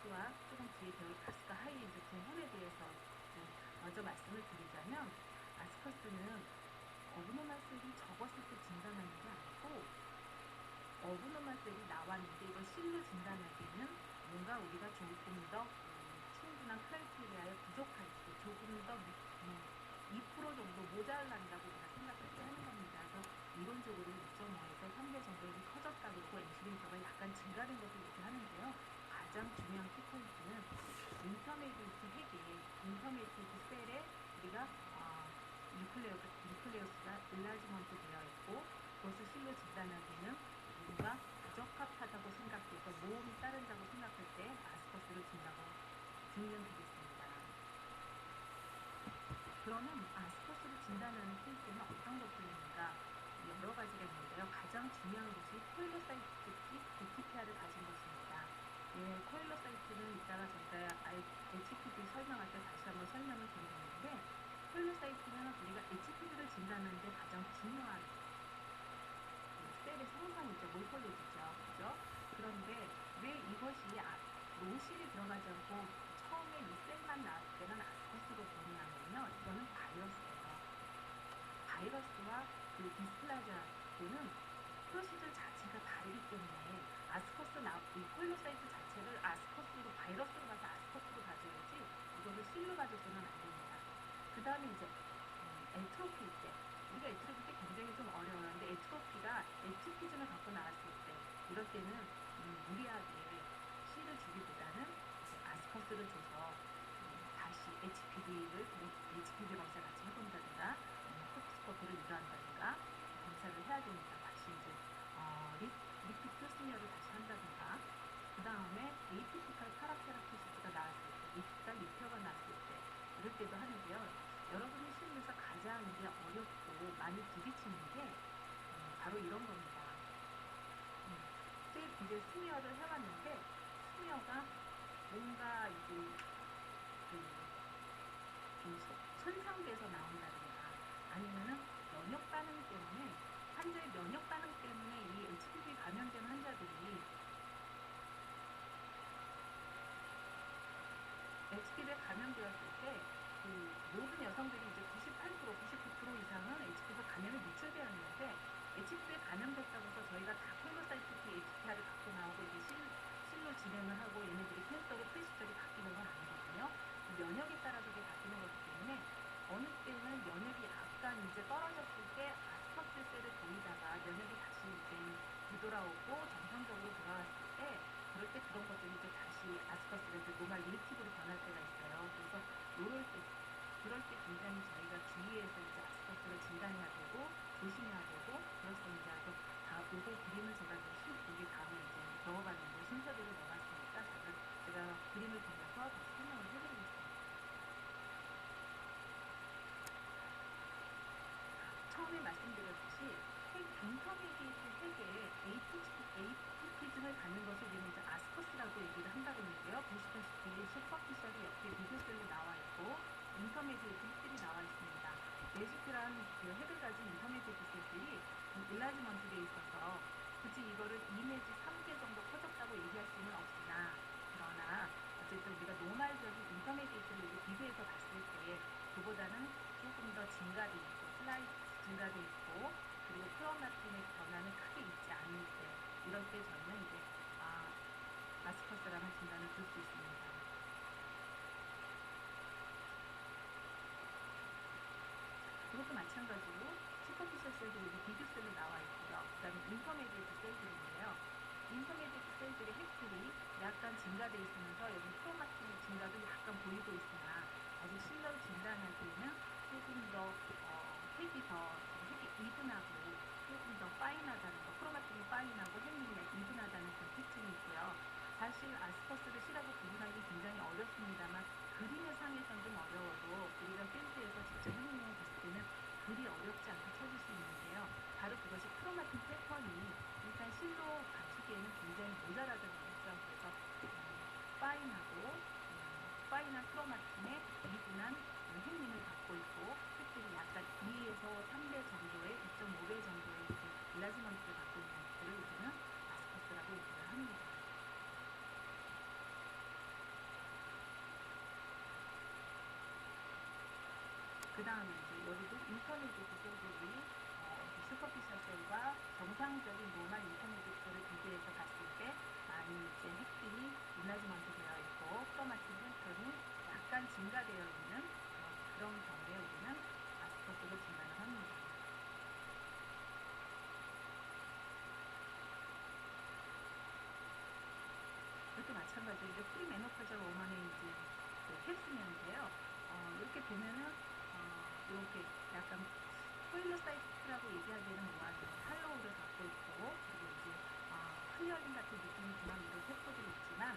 아스커스와 조금 뒤에 배울 아스카 하이엔드 두 혼에 대해서 좀 먼저 말씀을 드리자면, 아스커스는 어브노말셀이 적었을 때 진단하는 게 아니고, 어브노말셀이 나왔는데 이걸 실로 진단하기에는 뭔가 우리가 조금 더 충분한 크라이테리아에 부족할 때, 조금 더 2% 정도 모자란다고 우리가 생각을 해야 하는 겁니다. 그래서 이론적으로 2.5에서 3배 정도 좀 커졌다고 그러고 앵시린터가 약간 증가된 것을 얘기하는데요. 가장 중요한 키포인트는 인터메디에이트 핵에, 인터메디에이트 셀에 우리가 뉴클레우스가 일라지먼트 되어 있고, 그것을 실로 진단하기에는 우리가 부적합하다고 생각해서 모험이 따른다고 생각할 때 아스커스를 증명드리겠습니다. 그러면 아스커스를 진단하는 케이스는 어떤 것들인가? 여러 가지가 있는데요. 가장 중요한 것이 코일로사이트 DTPR을 가진 것입니다. 코일로사이트는 이따가 저희가 HPV 설명할 때 다시 한번 설명을 드리겠는데, 코일로사이트는 우리가 HPV를 진단하는 데 가장 중요한 셀의 생성이죠. 몰폴로지죠. 그죠? 그런데 왜 이것이 노실이 들어가지 않고 처음에 이 셀만 나왔을 때는 아스커스로 변이하면요, 이거는 바이러스예요. 바이러스와 그 디스플라자는 프로시저 자체가 다르기 때문에 이 코일로사이트 자체를 바이러스로 가서 아스커스로 가져야지 이거를 실로 가져서는 안 됩니다. 그 다음에 이제 에트로피일 때, 우리가 에트로피 때 굉장히 좀 어려워요. 근데 에트로피가 에티피즘을 갖고 나왔을 때, 이럴 때는 무리하게 C를 주기보다는 아스커스를 줘서 다시 HPV 검사 같이 해본다든가, 콕스코프를 유도한다든가 검사를 해야 됩니다. 다시 이제 리피트 스미어를 다시 한다든가, 그 다음에 에이티피컬 파라페라키시스가 나왔을 때, 에이티피컬 리페어가 나왔을 때, 이럴 때도 하는데요. 여러분이 실무에서 가장 이제 어렵고 많이 부딪히는 게 바로 이런 겁니다. 이제 스미어를 해왔는데, 스미어가 뭔가 이제 손상돼서 나온다든가, 아니면은 면역 반응 때문에, 환자의 면역 반응 때문에 이 HPV 감염된 환자들이 HPV에 감염되었을 때, 모든 여성들이 이제 98%, 99% 이상은 HPV 감염에 노출되었는데, HPV에 감염됐다고 해서 저희가 다 코일로사이트 HPR을 갖고 나오고 이제 실로 진행을 하고 얘네들이 캔서로 프리시적이 바뀌는 건 아니거든요. 면역에 따라서 이게 바뀌는 거기 때문에, 어느 때는 면역이 약간 이제 떨어졌을 때 아스커스 셀을 보이다가 면역이 다시 이제 되돌아오고 정상적으로 돌아왔을 때, 그럴 때 그런 것들이 이제 다시 아스커스가 이제 노말 네이티브로 변할 때가 있어요. 그래서 그럴 때 굉장히 저희가 주의해서 이제 아스커스를 진단해야 되고 조심해야 되고 그렇습니다. 그래서 요거 그림을 제가 여기 다음에 이제 넣어봤는데, 순서대로 넣어봤으니까 제가 그림을 보면서 다시 설명을 해드리겠습니다. 처음에 말씀드렸듯이 인터미디에이트 핵에 에이티피즘을 갖는 것을 우리는 이제 아스커스라고 얘기를 한다고 했는데요. 보시다시피 슈퍼피셜이 옆에 미드셀로 나와 있고 인터미디에이트 핵들이 나와 있습니다. 레지트란 그 핵을 가진 인터미디에이트 셀들이 일라지먼트되어 있어서 굳이 이거를 2 내지 3배 정도 커졌다고 얘기할 수는 없으나, 그러나 어쨌든 우리가 노말적인 인터미디에이트를 비교해서 봤을 때 그보다는 조금 더 증가돼 있고, 슬라이드 증가돼 있고, 그리고 크로마틴의 변화는 크게 있지 않을 때, 이럴 때 저희는 이제 아스커스라는 진단을 줄 수 있습니다. 이것도 마찬가지로 슈퍼피셜 셀들이 비교셀로 나와 있고요. 그 다음에 인터메디에이트 셀들인데요. 인터메디에이트 셀들의 핵들이 약간 증가되어 있으면서 여기 크로마틴의 증가도 약간 보이고 있으나, 아직 실로 진단하기에는 조금 더 핵이 이분하고 조금 더 파인하다는 거, 크로마틴이 파인하고 핵이 이분하다는 그런 특징이 있고요. 사실 아스커스를 실하고 구분하기 굉장히 어렵습니다만, 그림의 상에서는 좀 어려워도 우리가 필드에서 직접 해보면 봤을 때는 그리 어렵지 않게 찾을 수 있는데요. 바로 그것이 크로마틴 패턴이 일단 실로 갖추기에는 굉장히 모자라다는 거죠. 그래서 파인한 크로마틴의 이분한 핵림을 갖고 있고, 핵들이 약간 2에서 3배 정도의 2.5배 정도의 일라지먼트를 갖고 있는 것들을 우리는 아스커스라고 얘기를 합니다. 그 다음에 이제 여기도 인터미디에이트 셀들이 슈퍼피셜 셀과 정상적인 노멀 인터미디에이트 셀을 비교해서 봤을 때 많이 이제 획들이 인라지먼트 되어 있고 크로마틴 펜턴이 약간 증가되어 있는 그런 경우에 우리는 아스퍼스를 진단을 합니다. 이것도 마찬가지로 이제 프리메노파절 워먼의 이제 캡슐인데요. 이렇게 보면은 이렇게 약간 코일로사이트라고 얘기하기에는 뭐하죠? 할로우를 갖고 있고 그리고 이제 클리어링 같은 느낌이 드는 이런 세포들이 있지만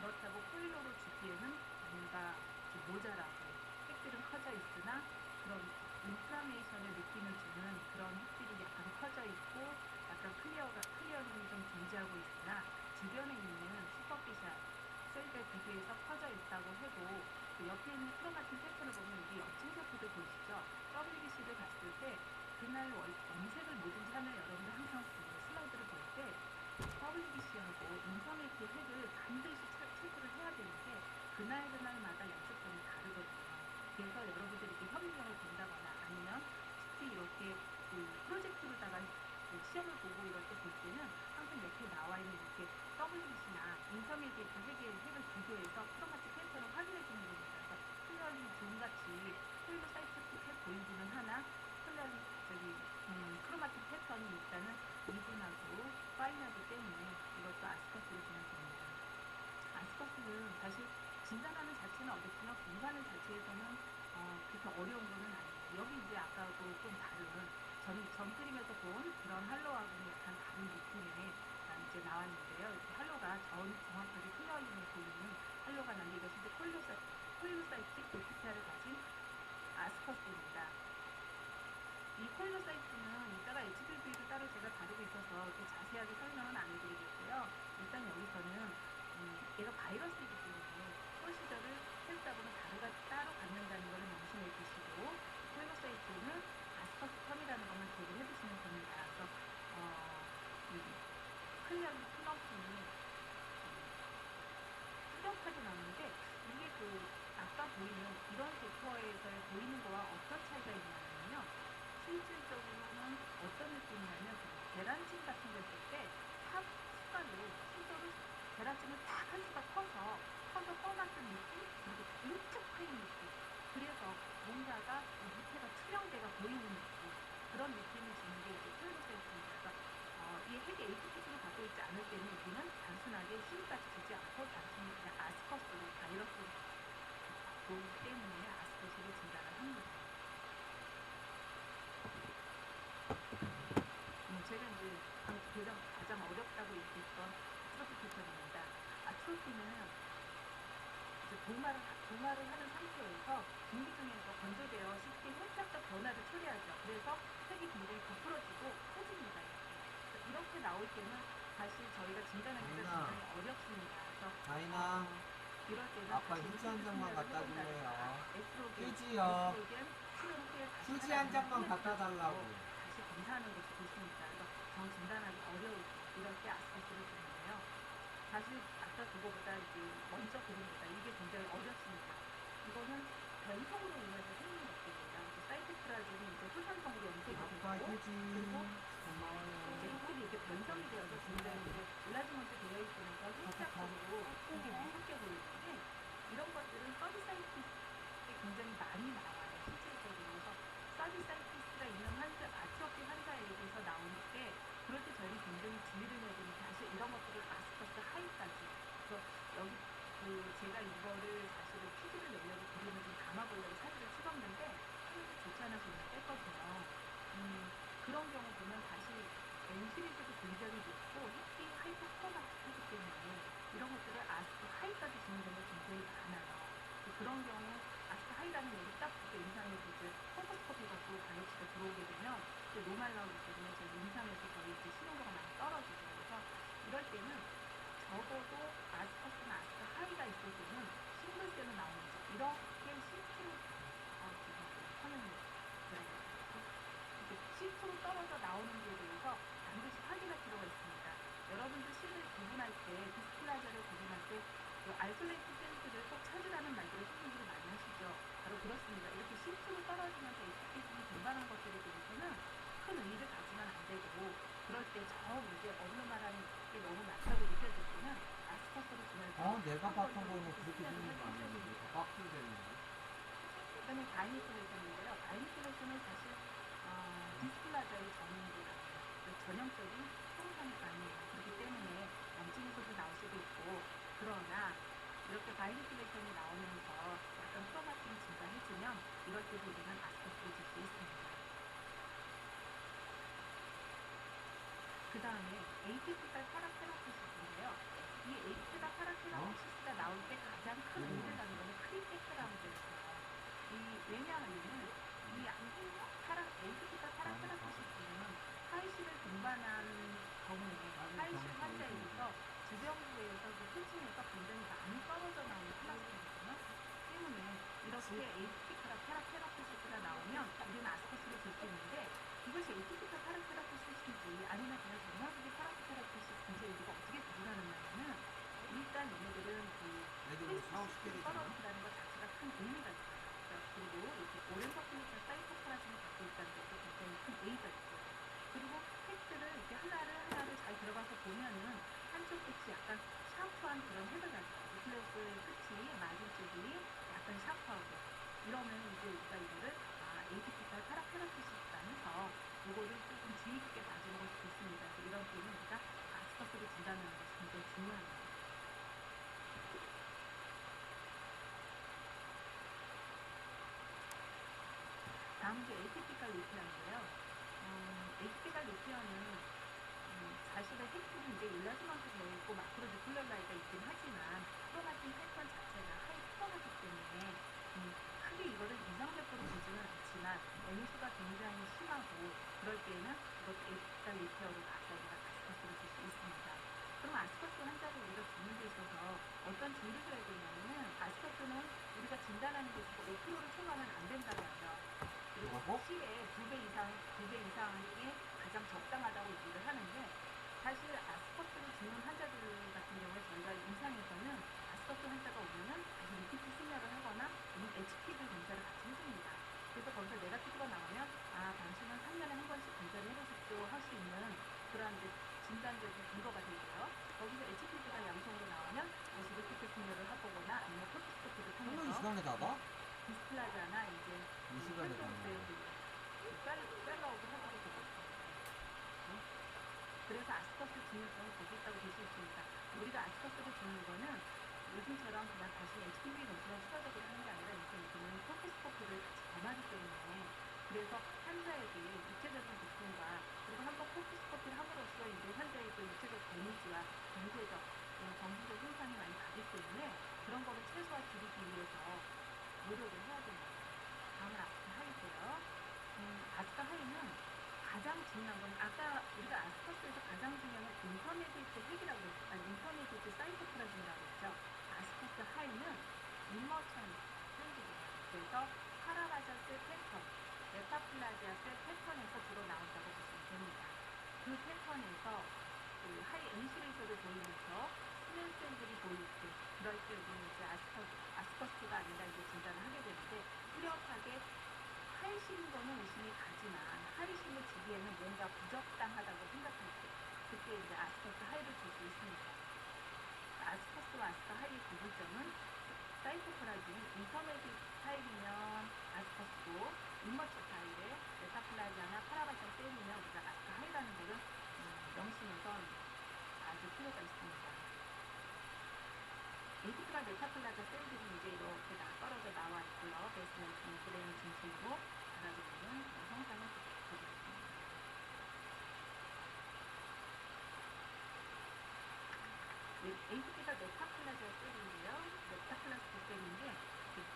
그렇다고 코일로로 주기에는 뭔가 모자라고 핵들은 커져 있으나 그런 인플라메이션의 느낌을 주는 그런 핵들이 약간 커져 있고 약간 클리어링이 좀 존재하고 있으나 주변에 있는 슈퍼피셜 셀들 비교해서 커져 있다고 해도 그 옆에 있는 크로마틴 패턴을 보면 이게 옆층세포들 보이시죠? WBC를 봤을 때 그날 염색을 뭐든지 하면 여러분들 항상 슬라이드를 볼 때 WBC하고 인터메이트 핵을 반드시 체크를 해야 되는데 그날마다 염색점이 다르거든요. 그래서 여러분들이 이렇게 현미경을 본다거나 아니면 특히 이렇게 그 프로젝트로다가 시험을 보고 이럴 때 볼 때는 항상 옆에 나와 있는 이렇게 WBC나 인터미디에이트 핵을 비교해서 크로마틱 패턴을 확인해 주는 겁니다. 그래서 클리어링 지금같이 폴리사이트틱해 보이기는 하나 크로마틱 패턴이 일단은 이분하고 파인하기 때문에 이것도 아스퍼스를 주면 됩니다. 아스퍼스는 사실 진단하는 자체는 어렵지만 공부하는 자체에서는 그렇게 어려운 거는 아니에요. 여기 이제 아까하고 좀 다른 전 그림에서 본 그런 할로하고는 약간 다른 느낌의 이제 나왔는데요. 이렇게 할로가 정확하게 클리어링을 보이는 할로가 나는 이것이 이제 콜로사이틱 데피타를 가진 아스퍼스입니다. 이 콜로사이트는 이따가 HPV를 따로 제가 다루고 있어서 이렇게 자세하게 설명은 안 해드리겠고요. 일단 여기서는 얘가 바이러스이기 때문에 콜시저를 헬스하고는 따로 갖는다는 것을 명심해 주시고 콜로사이트는 아스퍼스텀이라는 것만 기억을 해주시면 됩니다. 그래서 클리어링 플럼핑이 뚜렷하게 나오는데 이게 아까 보이는 이런 데이터에서 보이는 거와 어떤 차이가 있냐면요. 실질적으로는 어떤 느낌이냐면 계란찜 같은 거 했을 때 수가로 실제로 계란찜을 딱 한 수가 커서 떠났던 느낌 그리고 일찍 파인 느낌 그래서 뭔가가 밑에가 투명대가 보이는 느낌 그런 느낌을 주는 게 이제 콜로사이트입니다. 그래서 이 핵의 ATPC를 갖고 있지 않을 때는 우리는 단순하게 힘까지 주지 않고 단순히 그냥 아스퍼스로 바이러스를 보이기 때문에 아스퍼스를 진단을 합니다. 제가 이제 가장 어렵다고 얘기했던 아트로피 패턴입니다. 아트로피는 이제 도마를 하는 상태에서 공기 중에서 건조되어 쉽게 혈착적 변화를 초래하죠. 그래서 색이 굉장히 부풀어지고 커집니다. 이렇게 나올 때는 사실 저희가 진단하기가 굉장히 어렵습니다. 그래서 이럴 때는 아빠 휴지 한 장만 갖다 줄래요? 휴지요. 휴지 한 장만 갖다 달라고. 다시 검사하는 것이 좋습니다. 그래서 진단하기 어려울 때 이럴 때 아스퍼스를 주는데요. 사실 아까 그거보다 이제 먼저 그림보다 이게 굉장히 어렵습니다. 이거는 변성으로 인해서 생긴 것들입니다. 사이토플라즘이 이제 후산성으로 염색이 되고 그리고 이제 흙들이 이렇게 변성이 되어서 굉장히 이제 일라지먼트 되어 있으면서 흰색하고 이게 무섭게 보이는데 이런 것들은 서비사이티스에 굉장히 많이 나와요. 실질적으로. 그래서 서비사이티스가 있는 아트로피 환자에 대해서 나올 때 그럴 때 저희는 굉장히 주의를 해야 되는 게 사실 이런 것들을 아스퍼스 하이까지 그래서 여기 제가 이거를 사실은 퀴즈를 내려고 그림을 좀 담아보려고 사진을 찍었는데 사진이 좋지 않아서 그냥 뺐거든요. 그런 경우 보면 다시 N 시리즈도 굉장히 높고 햇빛 하이퍼크로마틱하기 때문에 이런 것들을 아스퍼 하이까지 주는 경우가 굉장히 많아요. 그런 경우 아스퍼 하이라는 얘기 딱 보고 임상에서 이제 콩포스코피 갖고 바이옵시가 들어오게 되면 노말 나오기 때문에 저희 임상에서 거의 이제 신호도가 많이 떨어지죠. 그래서 이럴 때는 적어도 아스퍼스나 아스퍼 하이가 있을 때는 싱글셀로 나오는지 이렇게 실제로 화면이 실수로 떨어져 나오는 데에 대해서 반드시 확인할 필요가 있습니다. 여러분들 실을 구분할 때, 디스플라자를 구분할 때 아이솔레이트 센스를 꼭 찾으라는 말들을 선생님들이 많이 하시죠. 바로 그렇습니다. 이렇게 실수로 떨어지면 내가 봤던 거는 그렇게 생긴 거 아니에요? 빡줄 되는 거. 그다음에 바이니클레이션인데요. 바이니클레이션은 사실 디스플라자의 전형적인 형상이 아니에요. 그렇기 때문에 양쪽에서도 나올 수도 있고, 그러나 이렇게 바이니클레이션이 나오면서 약간 크로마틴이 증가해지면 이럴 때도 우리는 아스베스토스를 줄 수 있습니다. 그 다음에 에이티피컬 파라케라토시스인데요. 이 에이티피컬 파라케라토시스가 나올 때 가장 큰 문제라는 것은 크리테크라고 되어 있어요. 왜냐하면 에이티피컬 파라케라토시스는 하이시를 동반한 경우에 하이시 환자에게서 주변부에서 혈중에서 굉장히 많이 떨어져 나오는 클라스거든요. 때문에 이렇게 에이티피컬 파라케라토시스가 나오면 우리는 아스베스토스를 줄 수 있는데, 이것이 에이티피컬 파라케라토시스인지 아니면 그냥 정말적인 파라케라토시스인지 우리가 어떻게 구분하느냐면, 일단 얘네들은 애들 샤워시켜야 되잖아. 떨어진다는 것 자체가 큰 의미가 있어요. 그리고 이렇게 오랜 서플리션 사이토플라즘을 갖고 있다는 것도 굉장히 큰 의미가 있어요. 그리고 팩트를 이렇게 하나를 잘 들어가서 보면은 한쪽 끝이 약간 샤프한 그런 색을 가져요. 뉴클레우스의 끝이 맞은 쪽이 약간 샤프하고, 이러면 이제 우리가 이거를 에이티피컬 파라케라토시스라면서 이거를 조금 주의 깊게 봐주는 것이 좋습니다. 그래서 이런 때는 우리가 아스베스토스를 준다는 것이 굉장히 중요합니다. 다음 주 에이티피컬 리피어인데요. 에이티피컬 리피어는 사실은 핵들이 이제 일라스만큼 되어 있고 마크로뉴클레오타이드가 있긴 하지만 크로마틴 패턴 자체가 하이 푸어하기 때문에 크게 이거를 이상적으로 보지는 않지만 N수가 굉장히 심하고, 그럴 때에는 이것도 에이티피컬 리피어로 가서 우리가 아스베스토스를 줄 수 있습니다. 그럼 아스베스토스 환자를 우리가 주는 데 있어서 어떤 주의를 해야 되냐면은, 아스베스토스는 우리가 진단하는 데 있어서 5%를 초과하면 안 된다고 하죠. 그리고 실에 2배 이상이 가장 적당하다고 얘기를 하는데, 사실 아스베스토스를 주는 환자들 같은 경우에 저희가 임상에서는 아스베스토스 환자가 오면은 다시 리피트 심려를 하거나 아니면 HPV 검사를 같이 해줍니다. 그래서 거기서 네가티브가 나오면 당신은 3년에 한 번씩 검사를 해보십시오 할 수 있는 그런 이제 진단적인 근거가 되고요. 거기서 HPV가 양성으로 나오면 다시 리피트 심려를 해보거나 아니면 콜포스코피를 이 통해서 시간에 닫아? 디스플라자나 이제 이 시간에 닫는 펠로우를 해보게 되겠습니다. 그래서 아스베스토스 중요성을 보고 있다고 볼 수 있습니다. 우리가 아스베스토스를 주는 거는 요즘처럼 그냥 다시 HPV 검사만 추가적으로 하는 게 아니라 요즘은 콜포스코피를 같이 범하기 때문에, 그래서 환자에게 육체적인 고통과, 그리고 한번 콜포스코피를 함으로써 이제 환자의 그 육체적 데미지와 정신적 손상이 많이 가기 때문에 그런 거를 최소화 줄이기 위해서 노력을 해야 됩니다. 다음은 아스카 하이고요. 아스카 하이는 가장 중요한 건, 아까 우리가 아스베스토스에서 가장 중요한 건 인터메디에이트 핵이라고 했죠. 인터메디에이트 사이토플라즘이라고 했죠. 아스베스토스 하이는 임머천 셀들이에요. 그래서 파라바자셀 패턴, 메타플라지아 셀 패턴에서 주로 나온다고 보시면 됩니다. 그 패턴에서 하이 엔시레이션을 보이면서 스멜셀들이 보일 때, 그럴 때 우리는 이제 아스베스토스가 아니라 이제 진단을 하게 되는데, 뚜렷하게 하이시는 거는 의심이 가지만 하이심을 주기에는 뭔가 부적당하다고 생각할 때, 그때 이제 아스베스토스 하이를 줄 수 있습니다. 아스베스토스와 아스카 하이의 구분점은, 사이토플라즘은 인터메디에이트 타입이면 아스베스토스고, 임머처 타입의 메타플라지아나 파라바자 셀이면 우리가 아스카 하이라는 거를 명심해서 아주 필요가 있습니다. 에이티피컬 메타플라자 셀들이 이제 이렇게 떨어져 나와 있고요. 베이스멘트 브레인 중심으로 바라보는 형상을 보여드립니다. 에이티피컬 메타플라자 셀인데요. 메타플라자 셀인데,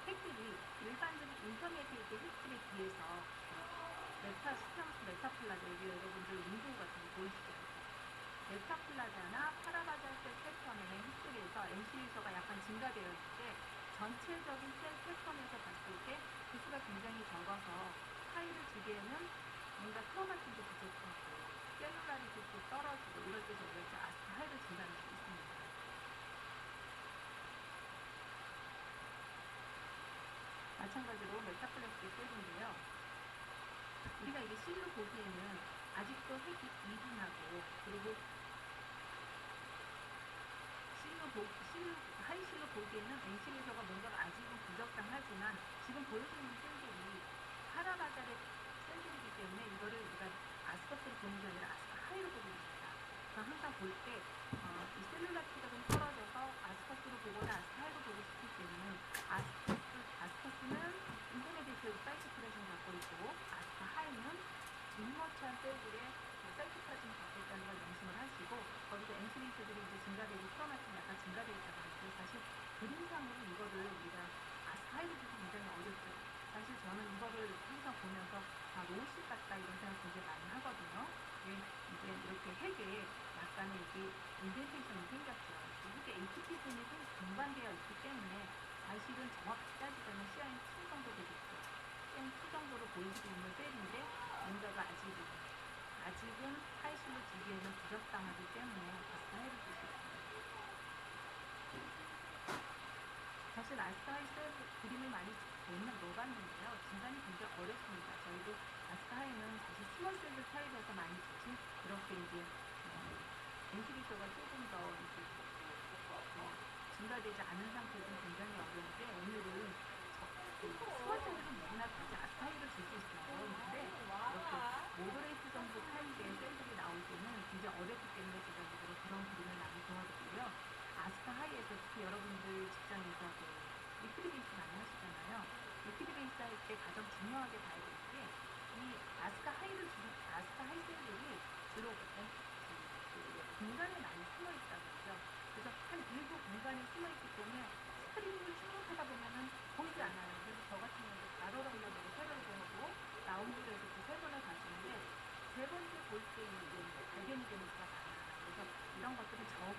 핵들이 일반적인 인터메디에이트 핵들에 비해서 메타플라자, 여기 여러분들 윈도우 같은 거 보이시죠? 메타플라자나 파라바자셀 패턴의 핵들에서 NC에서가 약간 증가되어 있는데, 전체적인 셀 패턴에서 봤을 때 그 수가 굉장히 적어서 하이를 주기에는 뭔가 크로마틴도 부족하고 셀룰라리티도 떨어지고, 이럴 때 저희가 이제 아스카 하이를 준다는 게 있습니다. 마찬가지로 메타플라스틱 셀인데요. 우리가 이게 실로 보기에는 아직도 핵이 이분하고, 그리고 실로 하이실로 보기에는 NC에서가 뭔가가 아직은 부적당하지만 지금 보여주는 샌들이 하나바자의 샌들이기 때문에 이거를 우리가 아스퍼스로 보는 게 아니라 아스퍼 하이로 보고 있습니다. 그래서 항상 볼 때 이 셀룰라이트가 좀 떨어져서 아스퍼스로 보거나 아스퍼 하이로 보고 싶을 때는 아스퍼스는 인터넷에서 사이트 프레션 갖고 있고 아스퍼 하이는 인머치한 셀들의 사이트까지 갖고 있다는 걸 명심을 하시고 거기서 엔시리스들이 이제 증가되고 크로마틴이 약간 증가되어 있다고 하는데 사실 그림상으로 이거를 우리가 아스파이로 보기 굉장히 어렵죠. 사실 저는 이거를 항상 보면서 로우십 같다 이런 생각 굉장히 많이 하거든요. 이제 이렇게 핵에 약간의 이게 인덴테이션이 생겼죠. 핵에 ATP선이 동반되어 있기 때문에 사실은 정확히 따지자면 CIN2 정도 되겠죠. CIN2 정도로 보이지고 있는 셀인데 뭔가가 아직은 하이실로 주기에는 부적당하기 때문에 아스파이를 쓸 수 있습니다. 사실 아스파이 셀 그림을 많이 맨날 넣어봤는데요. 진단이 굉장히 어렵습니다. 저희도 아스파이는 사실 스몰 셀들 타입에서 많이 주지 그렇게 이제 엔티리서가 조금 더 이제 증가되지 않은 상태에서 굉장히 어려운데 오늘은 스몰 셀들은 누구나 다시 아스파이를 줄 수 있어요. 근데 이렇게 모더레이트 정도 타입의 셀들이 나올 때는 굉장히 어렵기 때문에 제가 그런 그림을 많이 도와드리고요. 아스파 하이에서 특히 여러분들 직장에서 리퀴드 베이스 많이 하시잖아요. 리퀴드 베이스 할 때 가장 중요하게 봐야 될 게 이 아스파 하이 셀들이 주로 공간에 많이 숨어 있다고 하죠. 그래서 한 일부 공간에 숨어 있기 때문에 스크린을 쭉 하다 보면은 보이지 않아요. 그래서 저 같은 경우도 바로를 하려고 세 번을 보고 다운로드해서 세 번을 봤는데 세 번째 볼 때 이제 발견이 되는 수가 많아요. 그래서 이런 것들은 적은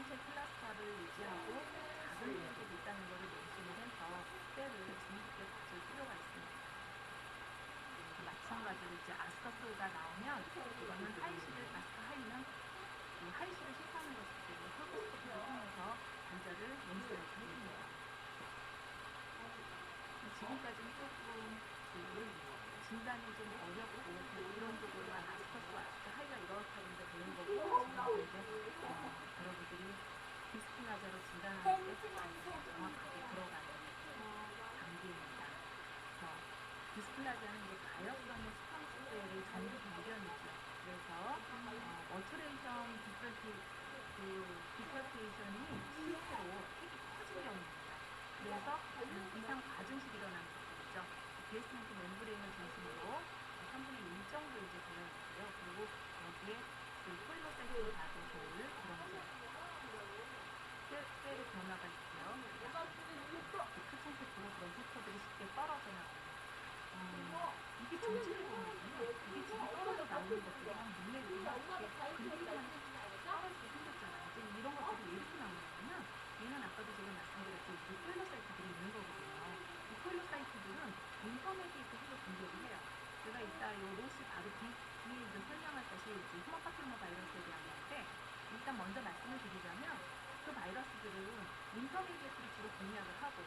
셀 클러스터를 유지하고 작은 셀들이 있다는 것을 명심을 해서 셀을 주의깊게 봐줄 필요가 있습니다. 마찬가지로 이제 아스퍼스가 나오면 이거는 아스파 하이는 하이실을 시사하는 것이기 때문에 폴코스코피를 통해서 관절을 렌즈를 해줍니다. 지금까지는 조금 진단이 좀 어렵고 이론적으로만 아스퍼스와 아스파 하이가 이렇다는데 되는 거고 지금 이제 여러분들이 디스플라자로 진단하는 데 정확하게 들어가는 단계입니다. 디스플라자는 이제 가역선의 스팡스들의 정규 발견이죠. 그래서 어처레이션 디퍼테이션이 실제로 핵이 커진 경우입니다. 그래서 이상 과증식 일어나는 것들이죠. 베이스멘트 멤브레인을 중심으로 3분의 1 정도 이제 되어 있고요. 그리고 여기에 폴로사이트를 봐도 좋을 그런 셀의 변화가 있고요. 크천세포로 그런 세포들이 쉽게 떨어져 나오고 이게 조직을 보면요. 이게 지금 떨어져 나오는 것들이 눈에 이렇게 근육만 떨어지게 생겼잖아요. 지금 이런 것들이 왜 이렇게 나오냐면 얘는 아까도 제가 말씀드렸듯이 폴로사이트들이 있는 거거든요. 이 폴로사이트들은 인터메디에이트 핵을 분석을 해요. 제가 이따 이 로시 바로 뒤에 이제 설명할 것이 휴먼 파필로마 바이러스에 대한 건데 일단 먼저 말씀을 드리자면 그 바이러스들은 인터메디에이트를 주로 공략을 하고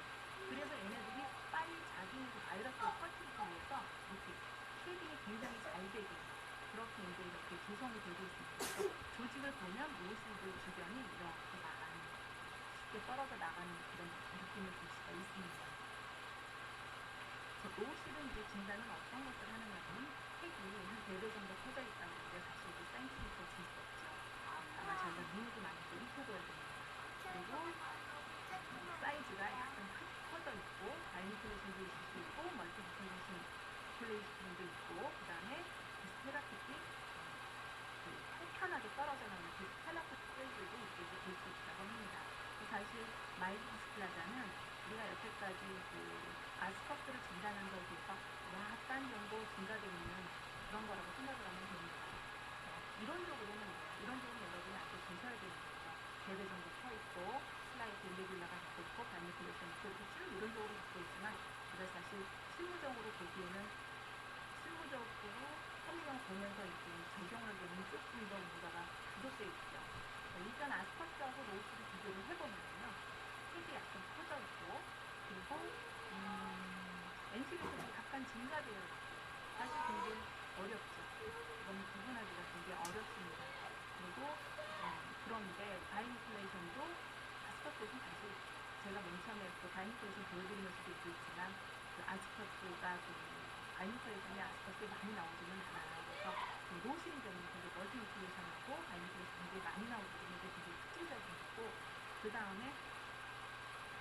그래서 얘네들이 빨리 자기 바이러스를 퍼뜨리기 위해서 이렇게 쉐딩이 굉장히 잘 되게 그렇게 이제 이렇게 조성이 되고 있습니다. 조직을 보면 로시들 주변이 이렇게 나가는 쉽게 떨어져 나가는 그런 느낌을 볼 수가 있습니다. 로실은 이제 진단은 어떤 것을 하느냐면 핵이 한 3배 정도 퍼져 있다고 하는데 사실 이제 사이언티피크로 줄 수 없죠. 아마 저희가 눈도 많이 입혀둬야 됩니다. 그리고 사이즈가 약간 커져 있고 바이니클레이션도 있을 수 있고 멀티플레이션도 있고 그 다음에 스테라피틱 탄탄하게 떨어져 나오는 스텔라피틱 셀들도 이렇게 볼 수 있다고 합니다. 사실 마일드 디스플라자는 우리가 여태까지 아스퍼스를 진단한 거에 비해서 약간 정도 증가되어 있는 그런 거라고 생각을 하면 됩니다. 이론적으로는 여러분이 알고 계셔야 되는 거죠. 3배 정도 서 있고 슬라이드 일레귤라가 갖고 있고 바이니클레이션 있고 이렇게 쭉 이론적으로 갖고 있지만 우리가 사실 실무적으로 보기에는 설명 보면서 이제 적용하기에는 조금 더 뭔가가 부족해 있죠. 일단 아스퍼스하고 로우스를 비교를 해보면요. 핵이 약간 커져 있고 그리고 엔시리스도 약간 증가되어 있고 사실 굉장히 어렵죠. 이건 구분하기가 굉장히 어렵습니다. 그리고 그런데 바이니클레이션도 아스파스는 다시 제가 맨 처음에 그 바이니클레이션 보여드리면서도 얘기했지만 그 아스파스가 그 바이니클레이션에 아스파스가 많이 나오지는 않아요. 그래서 그 로신 때문에 근데 멀티니클레이션하고 바이니클레이션 굉장히 많이 나오기 때문에 굉장히 특징적인 거고 그 다음에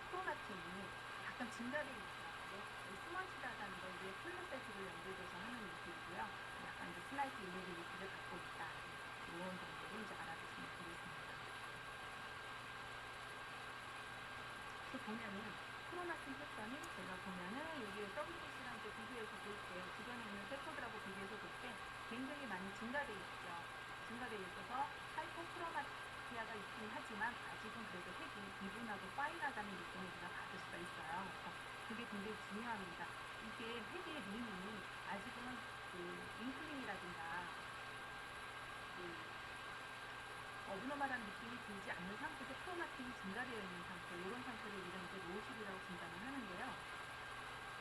프로나틴이 약간 증가되기 있더라고요. 스머치다라는 건 이제 플랫배트를 연결돼서 하는 느낌이고요. 약간 이제 슬라이트 일렉의 느낌을 갖고 있다. 이런 정도로 이제 알아두시면 되겠습니다. 그래서 보면은 프로나틴 패턴이 제가 보면은 여기 WBC랑 이제 비교해서 볼 때 주변에 있는 세포들하고 비교해서 볼 때 굉장히 많이 증가되어 있죠. 증가되어 있어서 하이퍼크로마티아가 있긴 하지만 아직은 그래도 색이 이분하고 파인하다는 느낌을 우리가 받을 수가 있어요. 그래서 그게 굉장히 중요합니다. 이게 색의 림이 아직은 그 윙클링이라든가 그 어브노멀한 느낌이 들지 않는 상태에서 크로마틴이 증가되어 있는 상태, 이런 상태를 우리가 이제 로우실이라고 진단을 하는데요.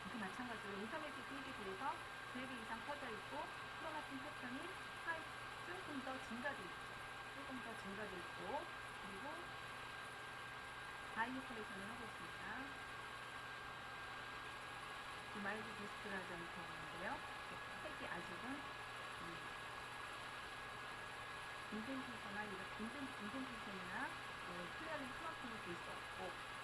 그 마찬가지로 인터메디트 힐에 비해서 3배 이상 퍼져 있고 크로마틴 패턴이 조금 더 증가되어 있죠. 조금 더 증가되어 있고 그리고 바이니클레이션을 하고 있습니다. 그 마일드 디스트라는 경우인데요. 색이 아직은 인센티션이나 클리어링 크로마틴이 될 수 없고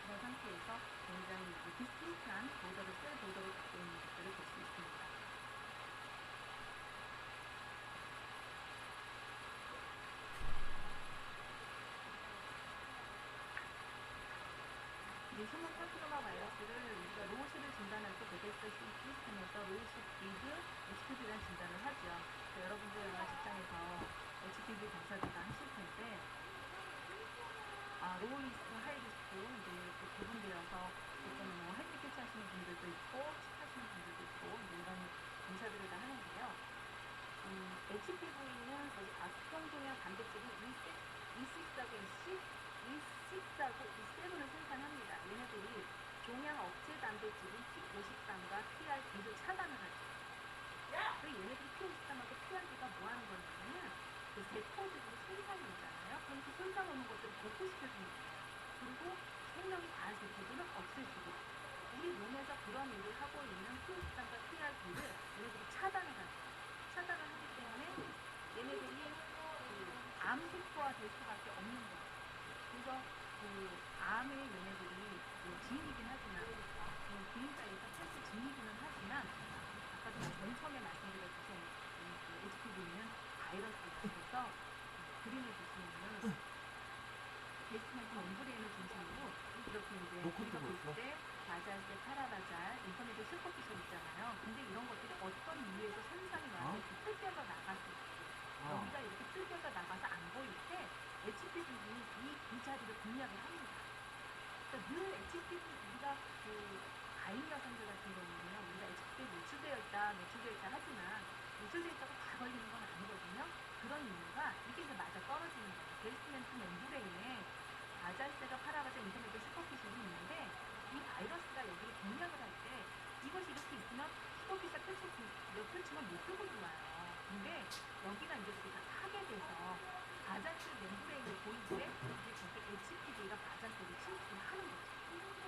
그런 상태에서 굉장히 디스틴트한 보더를 셀 보더를 갖고 있는 것들을 볼 수 있습니다. 이 휴먼 파피로마 바이러스를 우리가 로우실을 진단할 때 베데스 시스템에서 로우실 리드 HPV라는 진단을 하죠. 여러분들 아마 직장에서 HPV 검사들과 하실 텐데 로우 리스크, 하이 리스크 이제 구분되어서 어떤 뭐 헬스 캐치하시는 분들도 있고 칩하시는 분들도 있고 이런 검사들을 다 하는데요. HPV는 악성종양 단백질이 E6하고 E6하고 E7을 생산합니다. 얘네들이 종양 억제 단백질인 P53과 PRB를 차단을 하죠. 그 얘네들이 P53하고 PRB가 뭐 하는 거냐면 그 세포들이 손상이 오잖아요. 그럼 그 손상 오는 것들을 복구시켜주는 거예요. 그리고 생명이 다한 세포들은 없애주고 우리 몸에서 그런 일을 하고 있는 P53과 PRB를 얘네들이 차단을 하죠. 차단을 하기 때문에 얘네들이 그 암세포화 될 수밖에 없는 거예요. 그래서 그 암의 얘네들이 지인이긴 하지만 비인자에서 텔스 지인이기는 하지만 아까도 맨 처음에 말씀드렸듯이 그 HPV는 바이러스라서 그림을 보시면은 베이스멘트 멤브레인을 중심으로 이렇게 이제 우리가 볼 때 바잘세, 파라바잘, 인터넷에 슈퍼피셜 있잖아요. 근데 이런 것들이 어떤 이유에서 손상이 와서 이렇게 뜯겨서 나갔을 때 여기가 이렇게 뜯겨서 나가서 안 보일 때 HPV는 이 자리를 공략을 합니다. 그러니까 늘 HPV 우리가 그 가임 여성들 같은 경우는 우리가 HPV에 노출되어 있다 하지만 노출되어 있다고 다 걸리는 건 아니거든요. 그런 이유가 이게 이제 맞아 떨어지는 거예요. 베이스멘트 멤브레인에 바잘세가 파라바자 인터넷에 슈퍼피셜이 있는데 이 바이러스가 여기를 공략을 할 때 이것이 이렇게 있으면 슈퍼피셜 펼치면 못 들고 들어와요. 근데 여기가 이제 다 파괴돼서 바잘세 멤브레인을 보일 때 이제 저게 HPV가 바잘세를 침투하는 거죠.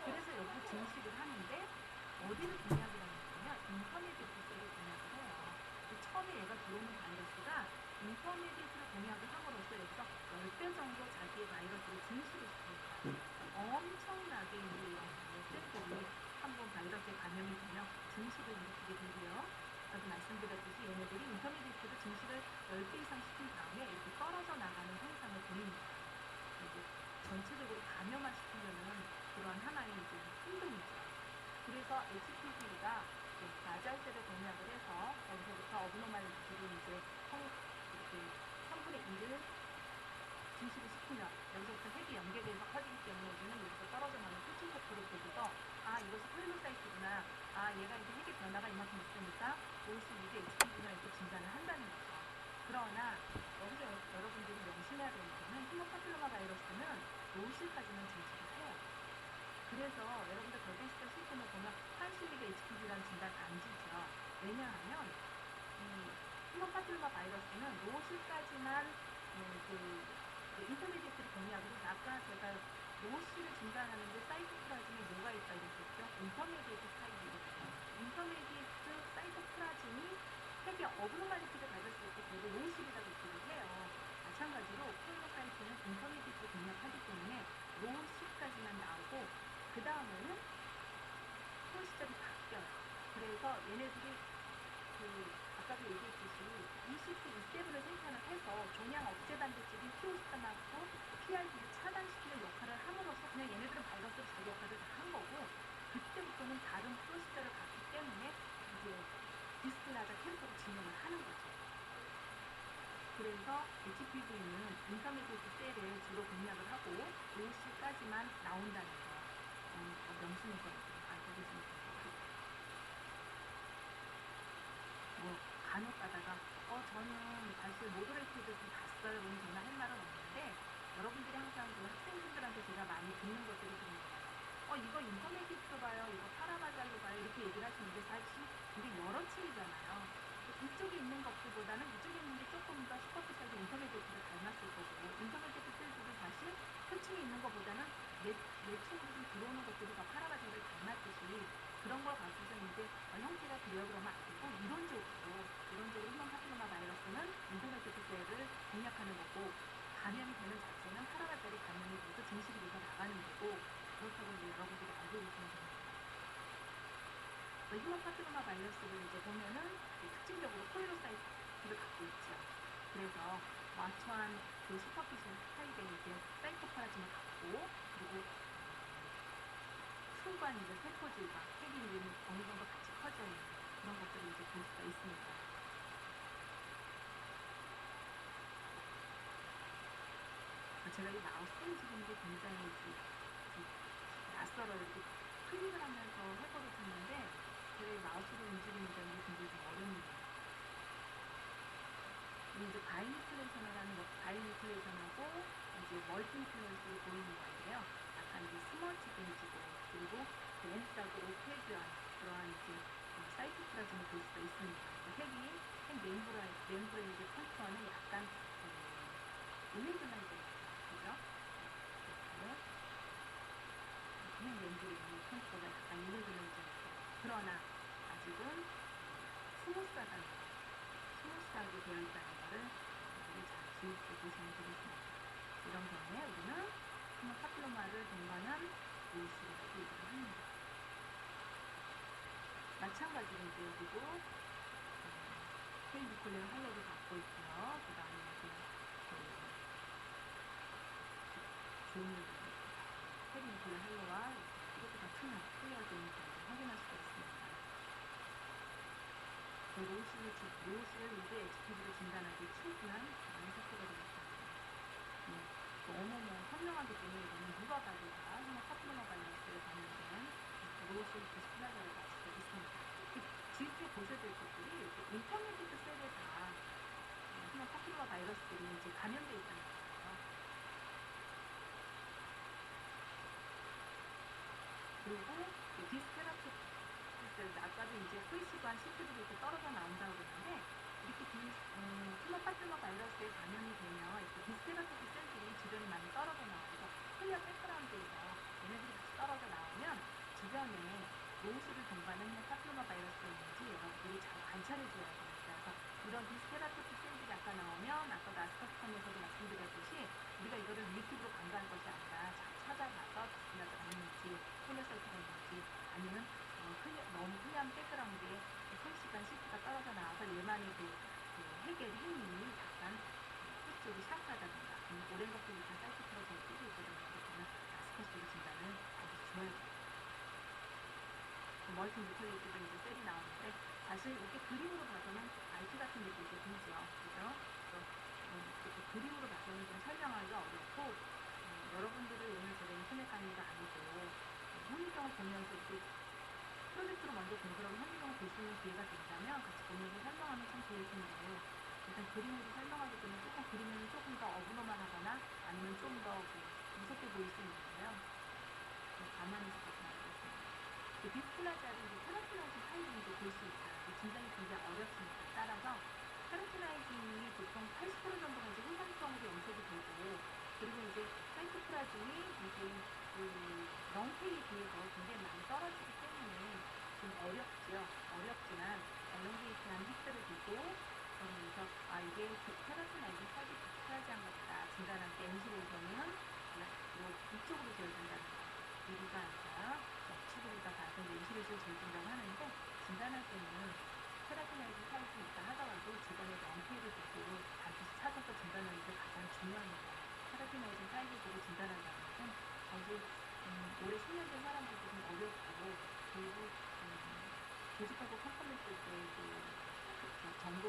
그래서 여기 증식을 하는데 어디를 공략을 하냐면 인터메디트를 공략을 해요. 처음에 얘가 들어오는 바이러스가 인터메디트를 공략을 함으로써 여기서 10배 정도 자기의 바이러스를 증식을 시킵니다. 엄청나게 이제 이런 셀들이 한번 바이러스에 감염이 되면 증식을 일으키게 되고요. 아까도 말씀드렸듯이 얘네들이 인터메디트를 증식을 10배 이상 시킨 다음에 이렇게 떨어져 나가는 현상을 보입니다. 전체적으로 감염화 시키려는 그런 하나의 이제 행동이죠. 그래서 HPV가 바잘세를 공략을 해서 여기서부터 어브노멀 리스크를 이제 이렇게 3분의 1을 증식을 시키면 여기서부터 핵이 연계돼서 커지기 때문에 우리는 여기서 떨어져 나오는 표층 세포를 보고서 이것이 콜로사이트구나. 얘가 이제 핵의 변화가 이만큼 있으니까 올 수 있게 HPV가 이렇게 진단을 한다는 거죠. 그러나 여기서 여러분들이 명심해야 되는 거는 히모파필로마 바이러스는 노실까지는 증식을 해요. 그래서 여러분들 베데스터 시스템을 보면 한실리가 HPV라는 진단 안 지죠. 왜냐하면 이 히모파필로마 바이러스는 노실까지만 그 인터미디에이트를 공략을 해서 아까 제가 로시를 진단하는데 사이토플라즘이 뭐가 있다 이랬었죠? 인터미디에이트 타입이거든요. 인터미디에이트 사이토플라즘이 핵의 어브노말리티를 가졌을 때 그걸 로시라고 얘기를 해요. 마찬가지로 콜로사이트는 인터미디에이트를 공략하기 때문에 로시까지만 나오고 그 다음에는 콜시절이 바뀌어요. 그래서 얘네들이 아까도 얘기했듯이 20대 이세브를 생산을 해서 종양 억제 반대쪽인 피오스타마고 PRP를 차단시키는 역할을 함으로써 그냥 얘네들은 바이러스로 자기 역할을 다 한 거고 그때부터는 다른 프로시저를 갖기 때문에 이제 디스플라자 캠프로 진행을 하는 거죠. 그래서 HPV는 인터미디에이트 셀을 주로 공략을 하고 5C까지만 나온다는 거 명심해서 알고 계시면 됩니다. 간혹 가다가 저는 사실 모더레이트도 좀 봤어요. 그럼 저는 할 말은 없는데 여러분들이 항상 그 학생분들한테 제가 많이 듣는 것들이 좀 이거 인터미디에이트로 봐요. 이거 파라바잘로 봐요. 이렇게 얘기를 하시는데 사실 이게 여러 층이잖아요. 이쪽에 있는 것보다는 이쪽에 있는 게 조금 더 슈퍼피셜도 인터미디에이트를 닮았을 거고 인터미디에이트 셀들도 사실 표층에 있는 것보다는 내층으로 좀 들어오는 것들이 더 파라바잘을 닮았듯이 그런 걸 가지고서 이제 형태가 그래요 그러면 안 되고 이론적으로 휴먼 파피로마 바이러스는 인터미디에이트 셀을 공략하는 거고 감염이 되는 자체는 파라바잘이 감염이 돼서 증식이 돼서 나가는 거고 그렇다고 이제 여러분들이 알고 계시면 됩니다. 휴먼 파피로마 바이러스를 이제 보면은 특징적으로 코리로사이트를 갖고 있죠. 그래서 마초한 그 슈퍼피셜 타입의 이제 사이토플라즘을 갖고 그리고 순간 이제 세포질과 핵이 어느 정도 같이 커져 있는 그런 것들을 이제 볼 수가 있습니다. 제가 이 마우스 움직이는 게 굉장히 낯설어요. 이렇게 클릭을 하면서 해버릇했는데 제가 이 마우스로 움직이는 게 굉장히 좀 어렵네요. 이제 바이니클레이션하고 이제 멀티니클레이션을 보이는 건데요. 약간 이제 스머치 베이지고 그리고 랜스하고 오페이드한 그러한 이제 사이토플라즘을 볼 수가 있습니다. 핵 멤브레인의 컨투어는 약간 일레그널적이죠. 그죠? 핵 멤브레인의 컨투어가 약간 일레그널적이죠. 그러나 아직은 스무스하게 되어 있다는 것을 잘 기억해 보시면 되겠습니다. 이런 경우에 우리는 휴먼 파필로마를 동반한 로시라고 얘기를 합니다. 마찬가지로 이제 여기도 케이니콜레 할로를 갖고 있고요. 그 다음에 이제 케이니콜레 할로와 이것도 다 클리어되어 있는 걸 확인할 수가 있습니다. 로시를 이제 HPV로 진단하기 충분한 그런 팩터가 되겠습니다. 너무 선명하기 때문에 이거는 누가 봐도 다 휴먼 파필로마 바이러스에 관련된 로시 디스플라자를 알 수가 있습니다. 뒤에 보셔야 될 것들이 인터미디에이트 셀에 다 휴먼 파필로마 바이러스들이 이제 감염되어 있다는 거예요. 그리고 디스테라토 아까도 이제 프리시관 시트들이 이렇게 떨어져 나온다고 그러는데 이렇게 휴먼 파필로마 바이러스에 감염이 되면 이렇게 디스테라토피 셀들이 주변에 많이 떨어져 나와서 클리어 백그라운드에서 얘네들이 같이 떨어져 나오면 주변에 로시를 동반한 휴먼 파필로마 바이러스가 있는지 여러분들이 잘 관찰해 줘야 됩니다. 그래서 이런 디스테라토피 셀들이 아까 나오면 아까 아스파스텀에서도 말씀드렸듯이 우리가 이거를 유튜브로 간과할 것이 아니라 잘 찾아가서 디스플라자가 있는지 콜레사이트가 있는지 아니면 너무 클리어한 백그라운드에 솔직한 시트가 떨어져 나와서 얘만의 해결 힘이 약간 끝쪽이 샤프하다든가 오랜 것들이 다 사이트처럼 잘 뜨고 있거든요. 그러면 아스파스로 진단을 반드시 줘야 돼요. 멀티뉴클레이트도 이제 셀이 나오는데 사실 이렇게 그림으로 봐서는 IT 같은 느낌이 들죠. 그죠? 이렇게 그림으로 봐서는 좀 설명하기가 어렵고 여러분들이 오늘 제가 인터넷 강의가 아니고 현미경을 보면서 이렇게 프로젝트로 먼저 공부하고 현미경을 볼 수 있는 기회가 된다면 같이 보면서 설명하면 참 좋을 텐데 일단 그림으로 설명하기 때문에 조금 더 어브노멀하거나 아니면 좀 더 무섭게 보일 수 있는데요. 감안해서 보시면 되겠습니다. 디스플라자를 페라티나이징 타입인지 볼 수 있어요. 진단이 굉장히 어렵습니다. 따라서 페라티나이징이 보통 80% 정도가 이제 혼상성으로 연속이 되고 그리고 이제 사이토플라즘이 이제 그 렁테일에 비해서 굉장히 많이 떨어지기 때문에 좀 어렵죠. 어렵지만 엘런게이트한 획들을 두고 그러면서 이게 케라티나이드 살이 비슷하지한 것이다 진단할 때 MC로서는 이쪽으로 재어준다는 거. 이리가 아니라 옆쪽으로다 가서 MC로서 재어준다고 하는데 진단할 때는 케라티나이드 살이 있다 하더라도 주변에 렁테일을 두고 반드시 찾아서 진단하는 게 가장 중요합니다. 케라티나이드 사이즈 보고 진단한다는 것은 사실 올해 10년 된 사람들도 좀 어렵고 그리고 조직하고 컴플렉스 때도 정도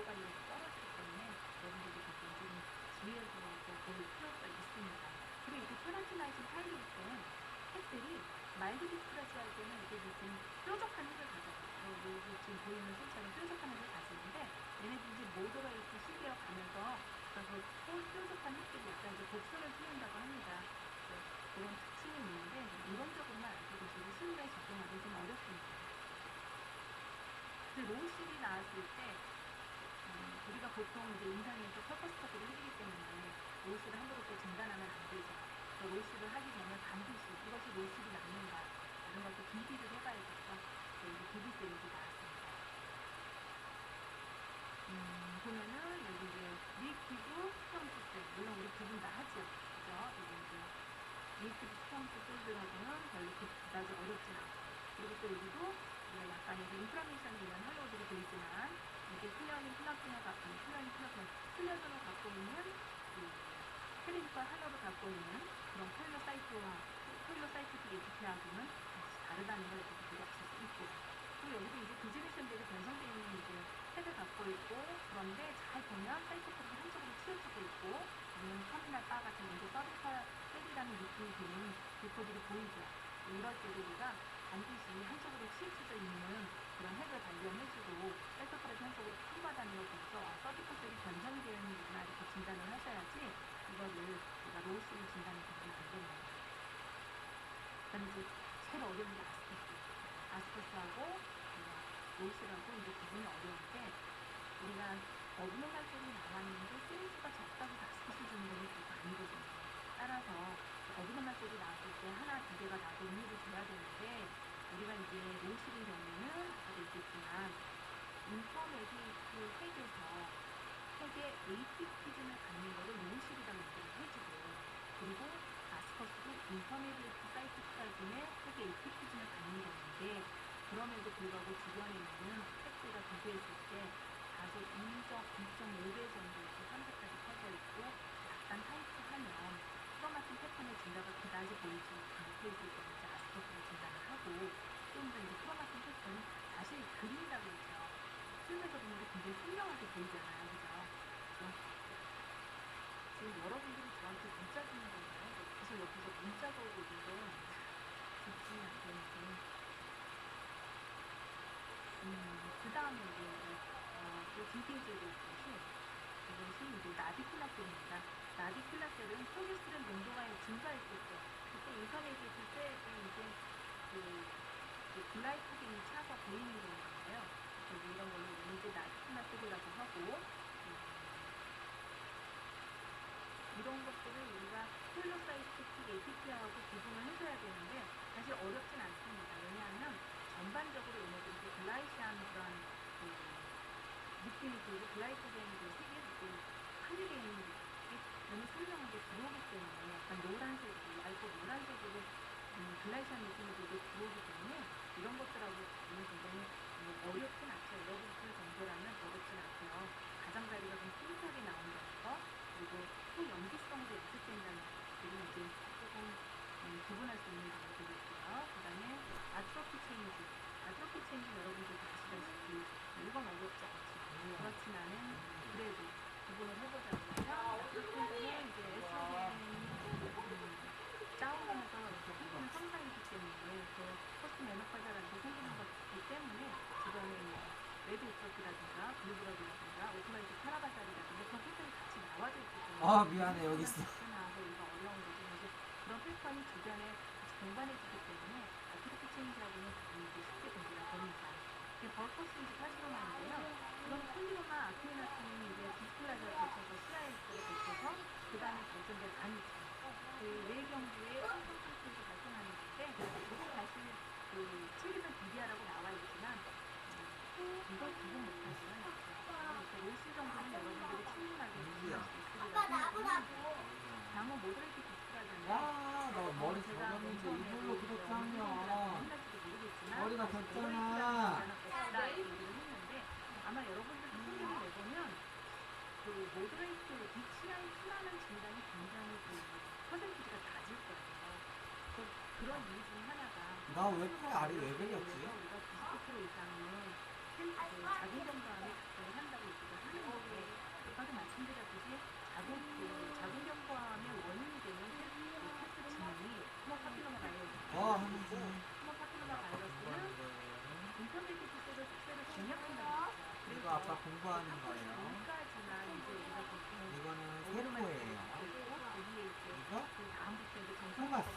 관리가 떨어지기 때문에 여러분들이 좀 주의해서 볼 필요가 있습니다. 그리고 이렇게 케라티나이즈 사이일 때 핵들이 마일드 디스플라지 할 때는 이게 좀 뾰족한 핵을 가져요. 여기 지금 보이는 손처럼 뾰족한 핵을 가지는데 얘네들이 이제 모더레이트 시기어 가면서 그래서 뾰족한 핵들이 약간 이제 곡선을 띄운다고 합니다. 그런 특징이 있는데 이론적으로만 알고 계시고 실무에 적용하기 좀 어렵습니다. 로우실이 나왔을 때 우리가 보통 이제 임상에서 컬퍼스터디를 해주기 때문에 로우실을 함부로 또 진단하면 안 되죠. 로우실을 하기 전에 반드시 이것이 로우실이 낫는가 이런 것도 비비를 해봐야겠죠. 이제 비비 세력이 나왔습니다. 보면은 여기 이제 리퀴드 스톰스 물론 우리 구분 다 하죠. 그죠? 이게 이제 리퀴드 스톰스 셀들하고는 별로 그다지 어렵진 않고 그리고 또 여기도 약간 이제 인프라메이션에 의한 헐로우들이 보이지만 이게 플레어전을 갖고 있는 클리니컬 하나로 갖고 있는 그런 폴로사이트틱 에티피하고는 다르다는 걸 이렇게 들어볼 수 있고 그리고 여기도 이제 디즈니션들이 변성되어 있는 이제 핵을 갖고 있고 그런데 잘 보면 사이토플이 한쪽으로 치우쳐져 있고 아니면 터미널 바 같은 이제 서비스 셀이라는 느낌이 드는 리포들이 보이죠. 이럴 때도 우리가 반드시 한쪽으로 치우쳐져 있는 그런 핵을 발견해주고 사이토플이 한쪽으로 통과하는 걸 보면서 서비스 셀이 변성되어 있는구나 이렇게 진단을 하셔야지 이거를 우리가 로우스를 진단해서 보면 안 됩니다. 그다음에 이제 제일 어려운 게 아스퍼스하고 로우스하고 이제 구분이 어려운데 우리가 어브노말 쪽이 나왔는데 시리즈가 적다고 아스퍼스 주는 거는 그거 아니거든요. 따라서 어브노말 쪽이 나왔을 때 하나 두 개가 나도 의미를 줘야 되는데 우리가 이제 로우스의 경우에는 아까도 있겠지만 인터메디에이트 핵에서 핵의 ATP즘을 갖는 거를 로우실이라고 얘기를 해주고 그리고 아스퍼스도 인터메디에이트 사이토플라즘의 핵의 ATP즘을 갖는 건데 그럼에도 불구하고 주변에 있는 핵들과 비교했을 때 다소 2.5배 정도 이렇게 3배까지 커져 있고 약간 타이트하면 크로마틴 패턴의 증가가 그다지 보이지 않고 있을 때는 이제 아스퍼스를 진단을 하고 좀 더 이제 크로마틴 패턴 사실 그린이라고 했죠. film에서 보는 게 굉장히 선명하게 보이잖아요. 그죠? 지금 여러분들이 저한테 문자 주는 건가요? 그래서 여기서 문자가 오고 있는 건 듣지 않겠는데 그 다음에 이제 또 디테일적인 이것이 이제 나디클라셀입니다. 나디클라셀은 프로게스테론 농도가 증가했을 때 그때 인터메디에이트 셀에 이제 글라이코겐이 차서 보이는 경우인데요. 이런 걸로 이제 나디클라셀이라고 하고 이런 것들을 우리가 폴로사이트틱 ATP하고 구분을 해줘야 되는데 사실 어렵진 않습니다. 왜냐하면 전반적으로 얘네들이 글라이시한 그런 느낌이 들고 글라이코겐이 색이 하늘에 있는 게 너무 선명하게 들어오기 때문에 약간 노란색으로 얇고 노란색으로 글라이시한 느낌이 들고 들어오기 때문에 이런 것들하고 다루는 굉장히 어렵진 않죠. 여러분들 정도라면 어렵진 않고요. 가장자리가 좀 뚜렷하게 나온다는 거 그리고 소염기성으로 연습된다는 것들이 이제 조금 구분할 수 있는 방법이 있고요. 그 다음에 아트로피 체인지 여러분들 다 아시다시피 이건 어렵지 않죠. 그렇지만은 그래도 구분을 해보자면요. 아트로피는 이제 에스트로겐이 다운하면서 피부는 손상이기 때문에 또 포스트 메노파자라는 게 생기는 것이기 때문에 주변에 레드 오트로피라든가 블루브러드라든가 오토마이틱 파라바자리라든가 그런 패턴이 같이 나와져 있기 때문에 미안해 여기 있어. 나와서 이거 어려운 거죠. 이제 그런 패턴이 주변에 같이 동반해지기 때문에 아트로피 체인지하고는 이게 쉽게 분리가 됩니다. 이게 벌커스인지 카시노마인데요. 이건 콜리로마 아크리나틴이 이제 디스플라이저를 거쳐서 CIS를 거쳐서 그 다음에 발전된 아니죠. 없잖아. 나 얘기를 했는데 아마 여러분들 통계를 내보면 그 모더레이트 DTI T라는 진단이 굉장히 그 퍼센티지가 낮을 거예요. 그런 이유 중 하나가 나 왜 팔에 알이 왜 베렸지? 우리가 90% 이상은 자궁 경부암에 작동을 한다고 얘기를 하는데 아까도 말씀드렸듯이 자궁 경부암의 원인이 되는 패스 진이 스모파필로마 바이러스고 하는지. 스모파필로마 바이러스는 인터메디트 셀을 진략한다고 했어요. 이거 아까 공부하는 거예요. 전까지나 이제 우리가 보통 이거는 세포예요. 이거? 그 다음부터 이제 토마스.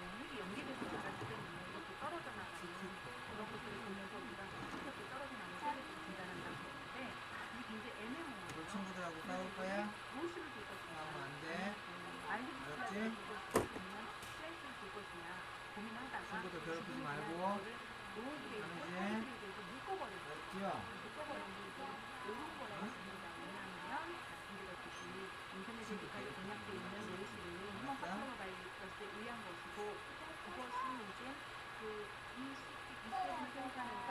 핵이 연계돼서 자라기 때문에 이렇게 떨어져 나가는 그런 것들을 보면서 우리가 이렇게 떨어져 나가는 셀을 진단한다고 했는데 이게 굉장히 애매모호해요. 너 친구들하고 싸울 거야? 무엇을 줄 것이냐, 싸우면 안 돼. 알고 알았지? 줄 것이냐, 스트레스를 줄 것이냐 고민하다가 친구들 괴롭히지 말고. 노을에 알았지? 묶어버렸어요. 알았지요? 묶어버렸는데 옳은 거라고 봅니다. 왜냐하면 말씀드렸듯이 인터넷에 공략되어 있는 노이시를 스모파필로마 바이러스에 의한 것이고 그것이 이제 이 생산에서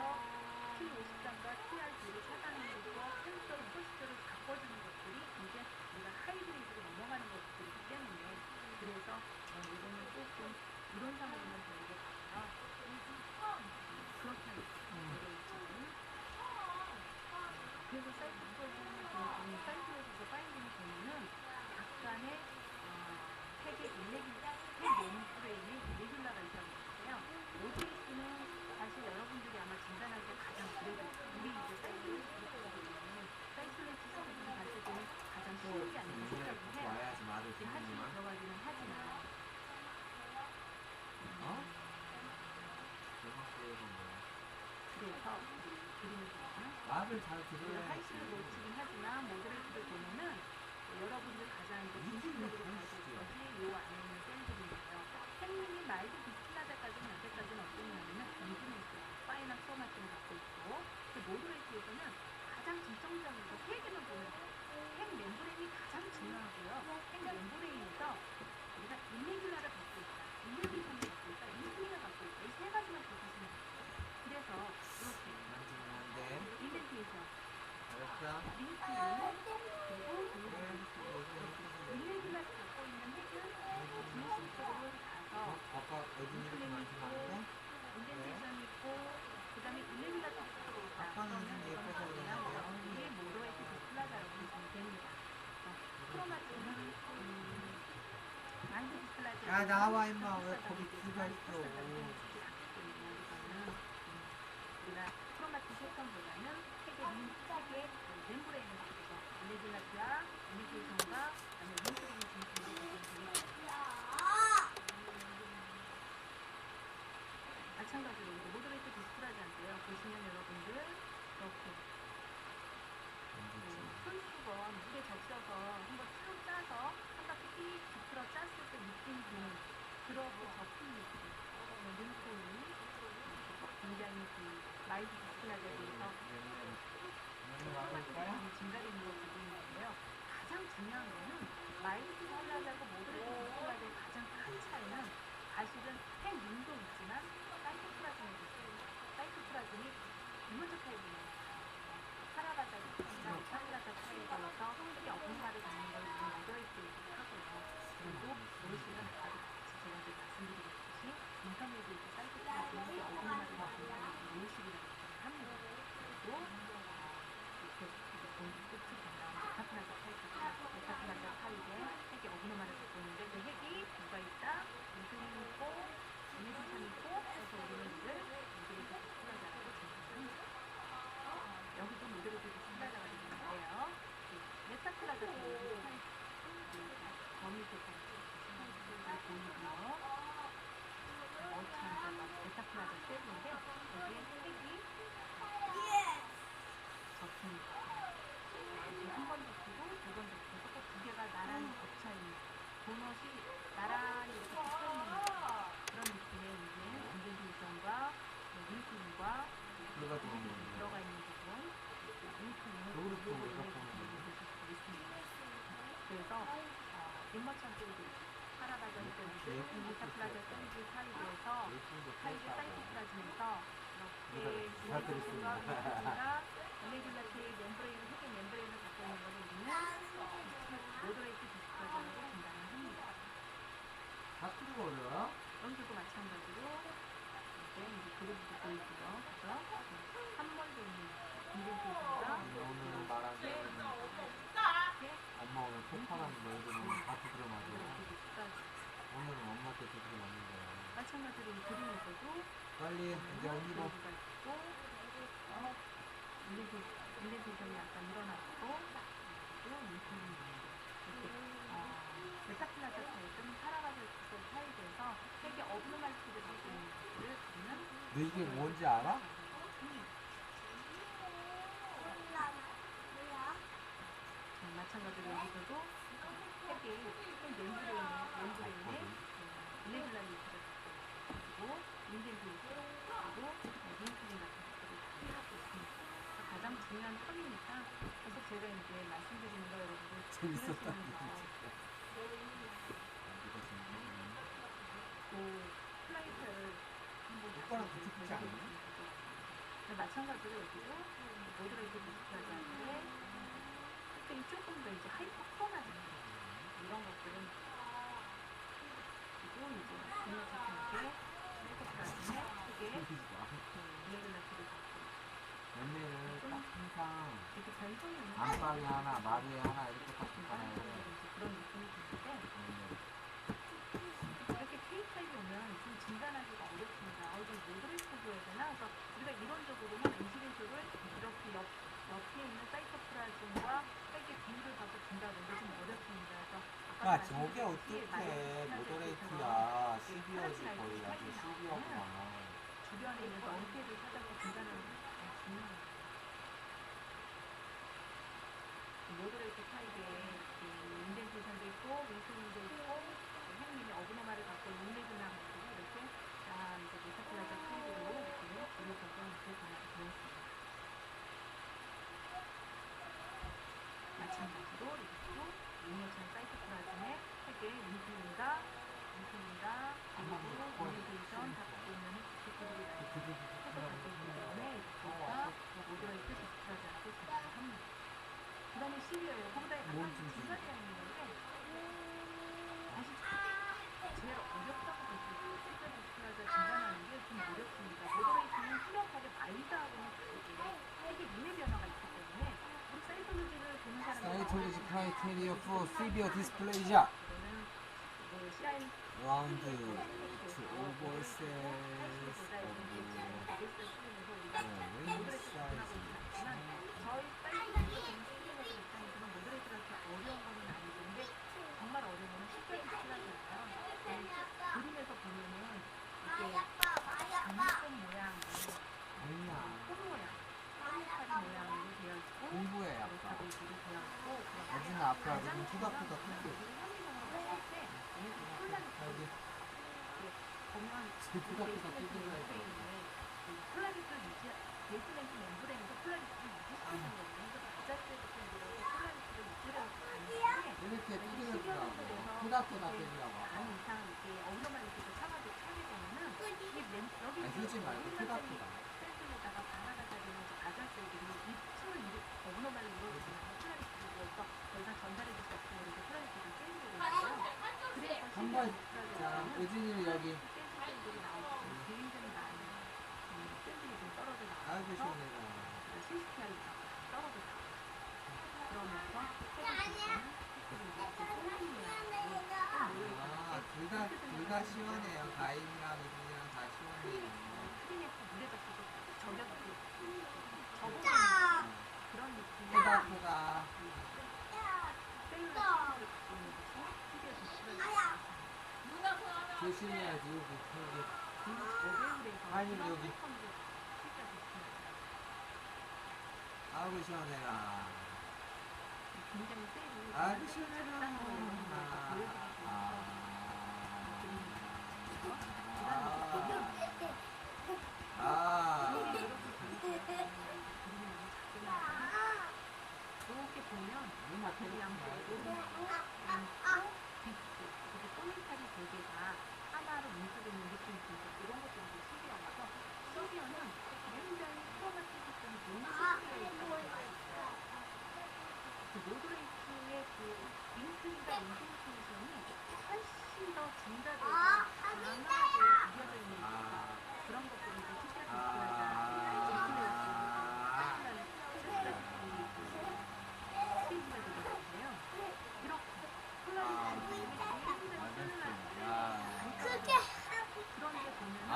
T50장과 TR2를 차단하면서 캔서를 포스트를 바꿔주는 것들이 이제 우리가 하이브리드로 넘어가는 것들이기 때문에 그래서 이거는 조금 이론상으로는 되는 것 같아요. 그렇다는 그래서 사이트에서 파인딩을 보면은 약간의 핵의 멤브레인의 일레귤라가 있다고 했어요. OTS는 사실 여러분들이 아마 진단할 때 가장 그래도 우리 이제 사이클레티스트들이 봤을 때는 가장 쉬운 게 아닌가 생각을 해요. 와야지 말을 이제 하지 듣는구만. 들어가기는 하지만 그래서 그림을 보면 말을 잘 우리가 들어야지. 한시를 놓치긴 하지만 모델을 보면은 여러분들 가장 이제 중심적으로 가질 것이 이 안에 있는 셀들인데요. 생리이 말도 비슷하다까지는 여태까지는 어떠냐면은 이분에 있어요. 파이나 크로마틴을 갖고 있고 모드레이트에서는 가장 중점적인 거 3개만 보면 돼요. 핵 멤브레인이 가장 중요하고요. 핵 멤브레인에서 우리가 일레귤라를 갖고 있다, 일레기션을 갖고 있다, 인플리가 갖고 있다. 이 3가지만 보시면 돼요. 그래서 이렇게 만지면 안 돼. 인덴테이션, 알았어? 그리고 일레귤라를 갖고 있는 핵은 중심적으로 가서 아까 애들이 만지면 안 돼? 인덴테이션 있고 그 다음에 일레귤라 쪽으로 가. 아빠는 이제 예뻐서 그러는데요. 이게 모로에트 디스플라자라고 보시면 됩니다. 크로마틴은 마인드 디스플라자. 야, 나와, 임마. 왜 거기 들어가 있어. 우리가 크로마틴 패턴보다는 핵의 멤브레인을 갖고서 일레귤라티와 인디케이션과 그다음에 링크링이 중심으로 보시면 되겠습니다. 마찬가지로 모더레이트 디스플라자인데요. 보시면 여러분들 이렇게 손수건 물에 적셔서 한번 쭉 짜서 한 바퀴 띡 비틀어 짰을 때 느낌 드는 그러고 접힌 느낌 링크링이 굉장히 마이드 디스플라자에 대해서 증가되는 걸 보고 있는데요. 가장 중요한 거는 마이드 디스플라자고 모더레이트 디스플라자의 가장 큰 차이는 사실은 핵융도 있지만 사이토플라즘이 있어요. 사이토플라즘이 이모적 타입이에요. 카라바자가 카라바자 타입에서 핵이 어딘가를 갖는 걸 우리는 모더레이트 하고요. 그리고 노이시는 아까도 제가 말씀드렸듯이 인터넷에 있는 사이토플라즘이 어딘가를 갖는 걸 노이시라고 합니다. 그리고 끝이 된다. 메타플라자 타입이죠. 메타플라자 타입에 핵이 어그노마를 갖고 있는데 그 핵이 누가 있다? 인슐린 있고, 에네디션 있고, 그래서 우리는 이를 모드레이트 디스플라자라고 정의합니다. 여기도 모드레이트 디스플라자가 있는데요. 메타플라자 타입, 범위 패턴을 보이고요. 메타플라자 셀인데 여기에 핵이 적힙니다. 한 번 적히고 두 번 적히고 꼭 두 개가 나란히 겹쳐있는 도넛이 나란히 이렇게 붙어있는 그런 느낌의 이제 인덴테이션과 링크인과 들어가 있는 부분 링크인을 보실 수 있습니다. 그래서 림머천 샌드 카라바자 샌드 메타플라자 샌드 사이드에서 사이드 사이토플라즘에서 이렇게 잘 들었습니다. 가 일레귤라 케이 멤브레인, 핵의 멤브레인을 갖고 있는 것을 우리는 모더레이트 디스플레이라고 진단을 합니다. 다 뜨거워요. 여기서도 마찬가지로 이제 그룹도 보이고요. 그죠? 한 번 더 있는 인증표가 오늘 말한 게 이렇게 엄마 오늘 폭발하는 거 애들 오늘 다 두드려 맞아. 이렇게 끝까지. 오늘은 엄마한테 두드려 맞는 거야. 마찬가지로 이 그림에서도 빨리 이제 언니도 가 있고 인덴테이션이 약간 일어났고 그리고 이렇게 메타플라자 타입은 파라가젤 타입에서 핵의 어브노말티를 갖고 있는 것들을 우리는 너 이게 뭔지 알아? 마찬가지로 여기서도 핵의 멤브레인에 일레귤라 리프를 갖고 인덴테이션 그리고 링크링 같은 것들을 갖고 있습니다. 가장 중요한 턴이니까 계속 제가 이제 말씀드리는 거 여러분들 재밌었다. 플라이트를 한번 오빠랑 같이 붙지 않니? 마찬가지로 여기도 모드레이트 디스플레이가 하는데 조금 더 이제 하이퍼폰하게 이런 것들은 그리고 이제 분야적하게 하이퍼폰하게 크게 일레귤라티를 갖고 언니는 딱 항상 이렇게 전송이 있는 안방에 하나, 마루에 하나 이렇게 딱 있잖아요. 그런 느낌이 드는데 이렇게 K타입이 오면 좀 진단하기가 어렵습니다. 좀 모드레이트 줘야 되나? 그래서 우리가 이론적으로는 엔지니어를 이렇게 옆에 있는 사이토플라즘과 핵의 비율을 갖고 준다는 게 좀 어렵습니다. 그래서 야, 저게 어떻게 모더레이트야. 12호지 거의 아주 12호구나. 주변에 있는 원태를 찾아서 진단하는 게 중요합니다. 모더레이트 타입의 인덴테이션도 있고 윙크링도 있고 핵님이 어브노마를 갖고 있는 일레귤라한 것들이 이렇게 이제 메타플라자 타입으로 이렇게 분류해서 이렇게 되었습니다. 마찬가지로 이것도 용어처럼 사이토플라즘의 핵의 윙크링과 그리고 인덴테이션 다 갖고 있는 핵들이 핵을 갖고 있기 때문에 이것과 모더레이트 디스플레이라고 진단을 합니다. 그 다음에 12호예요. 거기다 약간 중간에 있는 건데 다시 제일 어렵다고 볼 수 있어요. 실제 디스플레이를 진단하는 게 좀 어렵습니다. 모더레이트는 뚜렷하게 마이드하고는 다르게 핵의 미래 변화가 있기 때문에 우리 사이톨로지를 보는 사람들 사이톨로지 크라이테리어 for severe dysplasia. 이거는 CI Round to over cells of the 저희 사이트에서 입장에서는 모더레이트가 어려운 거는 아니고 근데 정말 어려운 거는 실제로 필요하잖아요. 그림에서 보면은 이게 장점 모양, 아니야. 홈 모양, 홈파리 모양으로 되어 있고 공부해, 아빠. 가보기로 되어 있고 어제는 아빠 요즘 투닥투닥 했어. 여기 보면 투닥투닥 뜯어야 돼. 플라리스를 베이스랭크 멤브레인에서 플라리스를 유지시키는 거거든요. 그래서 바자스에서 플라리스를 유지하고 가는데 이렇게 뜯으려고 투닥투닥 뜯으려고. 반 이상 이렇게 어느만 이렇게 차게 되면은 여기 휴지 말고 투닥투닥. 셀들에다가 바나가자리나 바자스들이 입술을 어느만 이루어지면서 플라리스를 이어서 더 이상 전달해줄 수 없으면 이렇게 플라리스를 셀들이 되는데요. 그래서 한번 자, 의진이는 여기. 셀들이 나오고 개인적인 나이 셀들이 좀 떨어져 아이고 나와서 시원해라. 실시하기가 떨어져 나와요. 그러면서 핵이 둘 다 시원해요. 가인이랑 의진이랑 다 시원해요. 스크린에서 물에 덮어서 저격을 저보고 그런 느낌의 투닥투닥. 셀룰러 시스템을 갖고 있는 것이 스튜디오 디스플레이가 조심해야지 여기. 모델에서 아니, 여기. 실제 디스플레이 아이고 시원해라. 굉장히 셀이 아이고 시원해라. 작다는 걸 보여드리기 이렇게 보면 누나 그리고 꼬리살이 세 개가 하나로 뭉쳐져 있는 느낌이 들죠. 이런 것들이 시리어라서 시리어는 굉장히 크로마티스한 좋은 색깔이 있어요. 그 노드레이크의 그 윙크인과 인생테이션이 훨씬 더 진자되고 강하게 구겨져 있는 그런 것들이 이제 특별 스테이지가 되거든요. 이렇게 폴라리스 크게 하고 그런데 보면은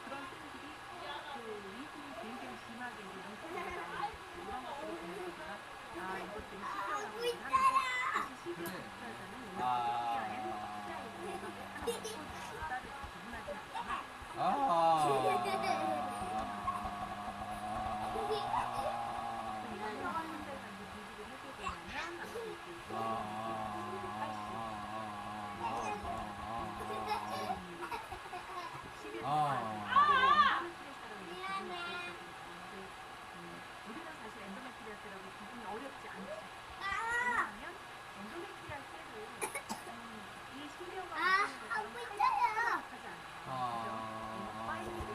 그런 팬들이 그 위분이 굉장히 심하게 이제 뭉쳐서 이런 것들을 보면서 이것들이 시비하고 다시 시비하고 싶어하자는 딸을 구분하지 않지만 우리는 사실 엔도메트리아스라고 구분이 어렵지 않죠. 왜냐하면 엔도메트리아스를 이 시리어가 하고 있어요. 하지 않아요. 파이브를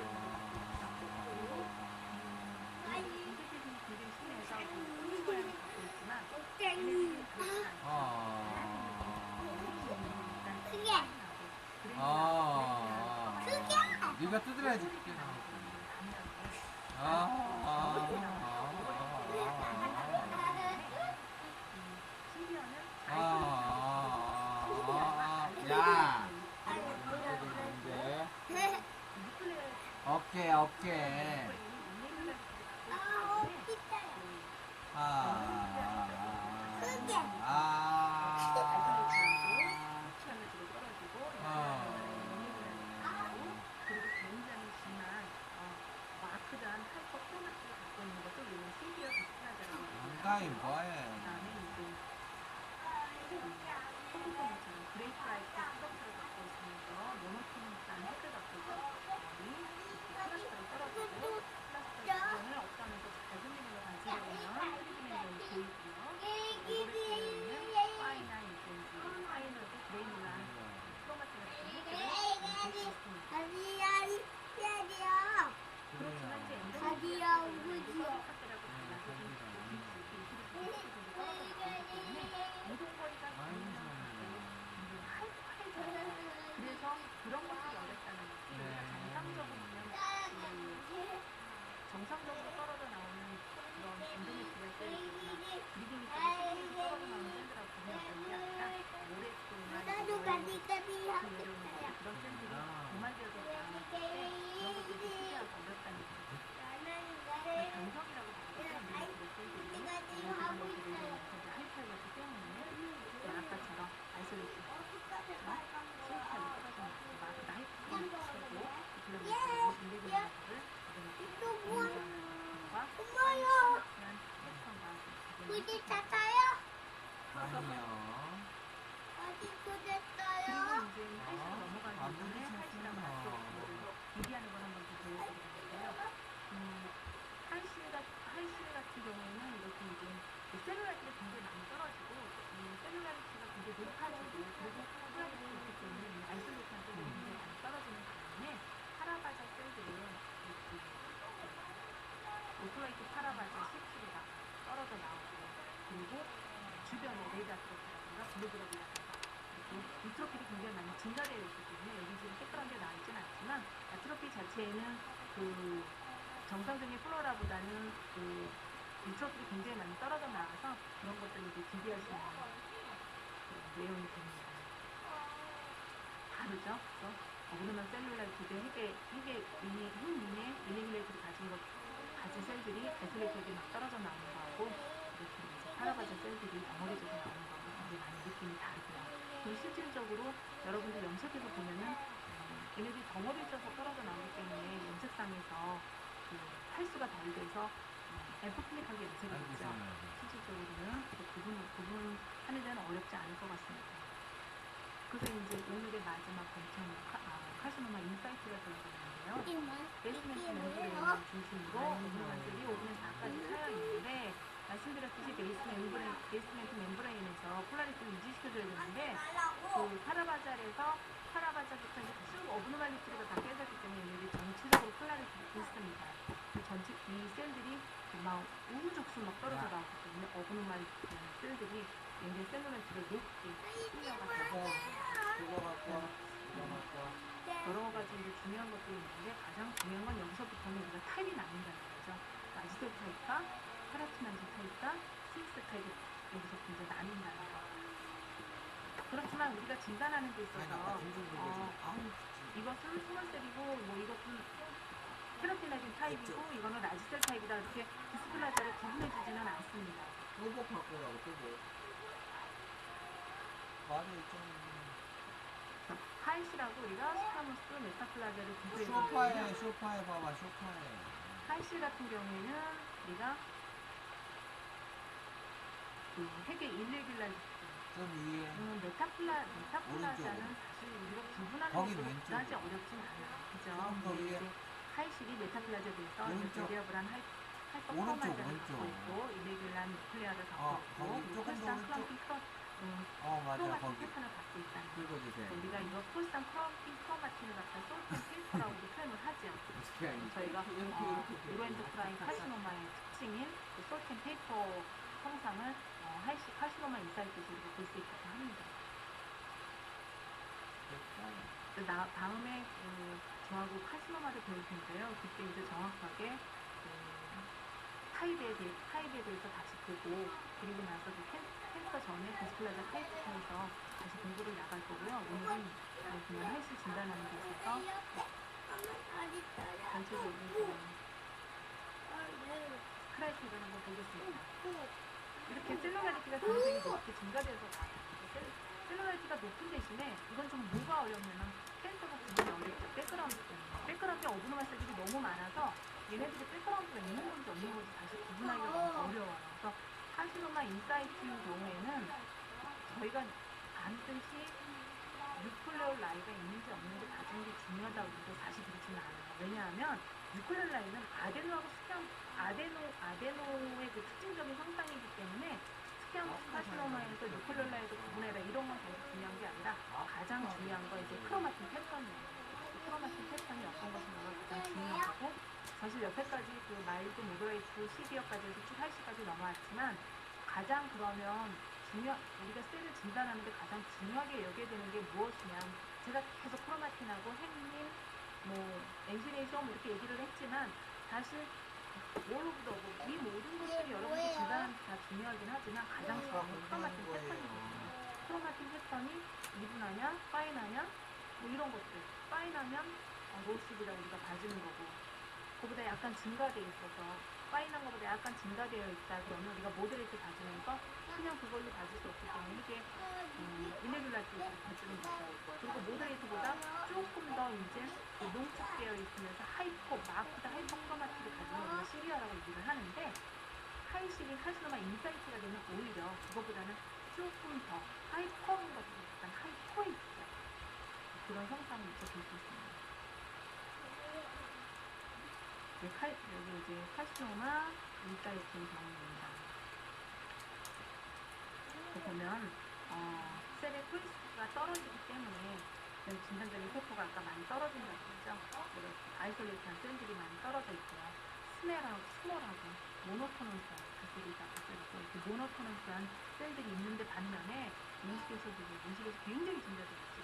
인터페이션이 굉장히 심해서 그 모양을 갖고 있지만 얘네들은 그렇지 않아요. 네가 뜯어야지 그게 야 오케이 오케이 그리고 굉장히 심한 마크드한 하이퍼 크로마티를 갖고 있는 것도 이런 시리어 비슷하다고 안가이 뭐해? 그다음에 이제 포토폰처럼 그레이트 라이트 스트럭처를 갖고 있으면서 모노토닉한 색을 갖고 있고 플라스틱으로 떨어지고 플라스틱 주변을 업하면서 잘 생기는 걸 관찰해보면 트리트మెం트를 보이고요. 이거는 파이나 이제 파이너도 그레이нул한 크로마티 같은 색들을 볼수 있습니다. 그렇지만 이제 엔더메트리아스는 서브카트라고 불러서 이동거리가 그래서 그런 것들이 어렵다는 거지. 정상적으로 떨어져 나오는 그런 엔도메트리아스 리듬이 떨어져 나오는 샌드라고 보면 되는 게 아니라 오랫동안 그런 샌들이 고만되어져 나오는 건데 그런 것들이 신기하고 어렵다는 거죠. 강성이라고 보거든요. 하이파이였기 때문에 아까처럼 아이솔레이션 스위트하게 떨어져 나오고 마크가 하이파이를 치고 그러면서 인레귤러를 굳이 찼어요? 아니요. 어디 그리고 굳었어요? 이제 하이시로 넘어가기 전에 하이시랑 맞게 비교하는 걸 한번 더 보여드리는데요. 하이시 같은 경우에는 이렇게 이제 셀룰라이트가 굉장히 많이 떨어지고 셀룰라이트가 굉장히 높아지고 그리고 플라스틱이 있기 때문에 아이솔레이션 쪽이 굉장히 많이 떨어지는 반면에 파라바자 셀들은 이렇게 오토라이트 파라바자 CP가 떨어져 나오고 그리고 주변에 레이다트로피라든가 블루드롭이라든가 그리고 유트로필이 굉장히 많이 증가되어 있기 때문에 여기 지금 깨끗한 게 나있진 않지만 아트로피 자체에는 그 정상적인 플로라보다는 그 유트로필이 굉장히 많이 떨어져 나와서 그런 것들을 이제 기대할 수 있는 그런 내용이 됩니다. 다르죠? 우리는 셀룰라이트도 핵의 흰민의 일레귤레이트를 가진 셀들이 아이솔레이트에 막 떨어져 나오는 거하고 이렇게 이제 파라바자 셀들이 덩어리져서 나오는 거하고 굉장히 많이 느낌이 다르고요. 그리고 실질적으로 여러분들 염색해서 보면은 얘네들이 덩어리져서 떨어져 나오기 때문에 염색상에서 그 탈수가 덜 돼서 애프클릭하게 염색이 되죠. 실질적으로는 구분하는 데는 어렵지 않을 것 같습니다. 그래서 이제 오늘의 마지막 검청 카시노마 인사이트가 들어있는데요. 베이스멘트 멤버레인 중심으로 오븐 완들이 5분에서 4까지 차여 있는데 말씀드렸듯이 베이스멘트 멤브레인에서 폴라리티를 유지시켜줘야 되는데 그 파라바자부터 이제 쭉 어브노말리티가 다 깨졌기 때문에 얘네들이 전체적으로 폴라리티가 있습니다. 그 전체 이 셀들이 막 우후죽순 막 떨어져 나오기 때문에 어브노말리티라는 셀들이 얘네 셀룰라이트를 높게 흘려가서 그거 갖고 와. 여러 가지 이제 중요한 것들이 있는데 가장 중요한 건 여기서부터는 우리가 타입이 나뉜다는 거죠. 아지돌 타입과 파라티난지 타입과 스위스 타입이 여기서부터 이제 나뉜다는 거. 그렇지만 우리가 진단하는 데 있어서 이것은 스몰셀이고 뭐 이것은 케라티나진 타입이고 이거는 라지셀 타입이다 이렇게 디스플라자를 구분해주지는 않습니다. 또복 갖고 오라고 또복. 말이 좀 하이시라고 우리가 스카무스 메타플라자를 구분해주고 쇼파에 봐봐, 쇼파에. 하이시 같은 경우에는 우리가 그 핵의 일레귤라이즈 좀 위에. 메타플라자는 사실 우리가 구분하는 거긴 것도 왼쪽이요. 그다지 어렵진 않아요. 그죠? 조금 더 근데 위에. 이제 하이실이 메타플라자에 대해서 오른쪽. 베리어블한 오른쪽, 하이퍼포마자를 갖고 오른쪽. 있고 일레귤란 뉴클레아를 갖고 거기 있고 조금 더 폴산 오른쪽. 맞아, 크로마틴 거기. 패턴을 갖고 있다는 거. 긁어주세요. 우리가 이거 폴산 크로마틴을 갖다 솔트 필터라고도 표현을 하죠. 어떻게 알지? 저희가 이렇게. 유로엔도크라인 카시노마의 특징인 그 솔트 페이퍼 형상을 카시노마 인사이트에서 우리가 볼 수 있다고 합니다. 다음에 저하고 카시노마를 배울 텐데요. 그때 이제 정확하게 타입에 대해서 다시 보고 그리고 나서 그 캔서 전에 디스플라자 타입에 대해서 다시 공부를 나갈 거고요. 오늘은 그냥 헬스 진단하는 데 있어서 전체적인 크라이테리아를 한번 보겠습니다. 이렇게 셀룰라리티가 굉장히 높게 증가돼서 셀룰라리티가 높은 대신에 이건 좀 뭐가 어렵냐면 센서가 구분이 어렵죠. 백그라운드 어브노말 셀들이 너무 많아서 얘네들이 백그라운드가 있는 건지 없는 건지 다시 구분하기가 너무 어려워요. 그래서 카시노마 인사이트의 경우에는 저희가 반드시 뉴클레올 라이가 있는지 없는지 봐주는 게 중요하다고 해도 사실 그렇지는 않아요. 왜냐하면 뉴클레올 라이는 아데노의 그 특징적인 형상이기 때문에 스퀘어머스 카시노마에서 뉴클레올 라이도 구분해라 이런 건 되게 중요한 게 아니라 가장 중요한 건 이제 크로마틴 패턴이에요. 크로마틴 패턴이 어떤 것인가가 가장 중요한 거고 사실 옆에까지 그 마일드 모더레이트 12호까지 해서 쭉 8시까지 넘어왔지만 가장 그러면 우리가 셀을 진단하는데 가장 중요하게 여겨야 되는 게 무엇이냐 제가 계속 크로마틴하고 햄린 엔시네이션 이렇게 얘기를 했지만 사실 이 모든 것들이 여러분이 진단하는 게 다 중요하긴 하지만 가장 중요한 건 크로마틴 패턴이거든요. 크로마틴 패턴이 이분하냐 파인하냐 뭐 이런 것들 파인하면 로스비라고 우리가 봐주는 거고 그보다 약간 증가되어 있어서 파인한 것보다 약간 증가되어 있다 그러면 우리가 모델레이트 봐주는 거 그냥 그걸로 봐줄 수 없기 때문에 이게 일레귤라티를 봐주는 거죠. 그리고 모델레이트보다 조금 더 이제 농축되어 있으면서 마크드 하이퍼 크로마티를 가지고 우리가 시리아라고 얘기를 하는데 하이시리 카시노마 인사이트가 되면 오히려 그거보다는 조금 더 하이퍼인 것보다 하이퍼 있죠. 그런 형상을 볼 수 있습니다. 여기 이제 카시노마 인사이트의 경우입니다. 보면 셀의 프리스가 떨어지기 때문에 진단적인 세포가 아까 많이 떨어진다고 했죠. 아이솔레이트한 셀들이 많이 떨어져 있고요. 스몰하고 모노토너스한 이렇게 모노토너스한 셀들이 있는데 반면에 인식에서 굉장히 증가되어 있죠.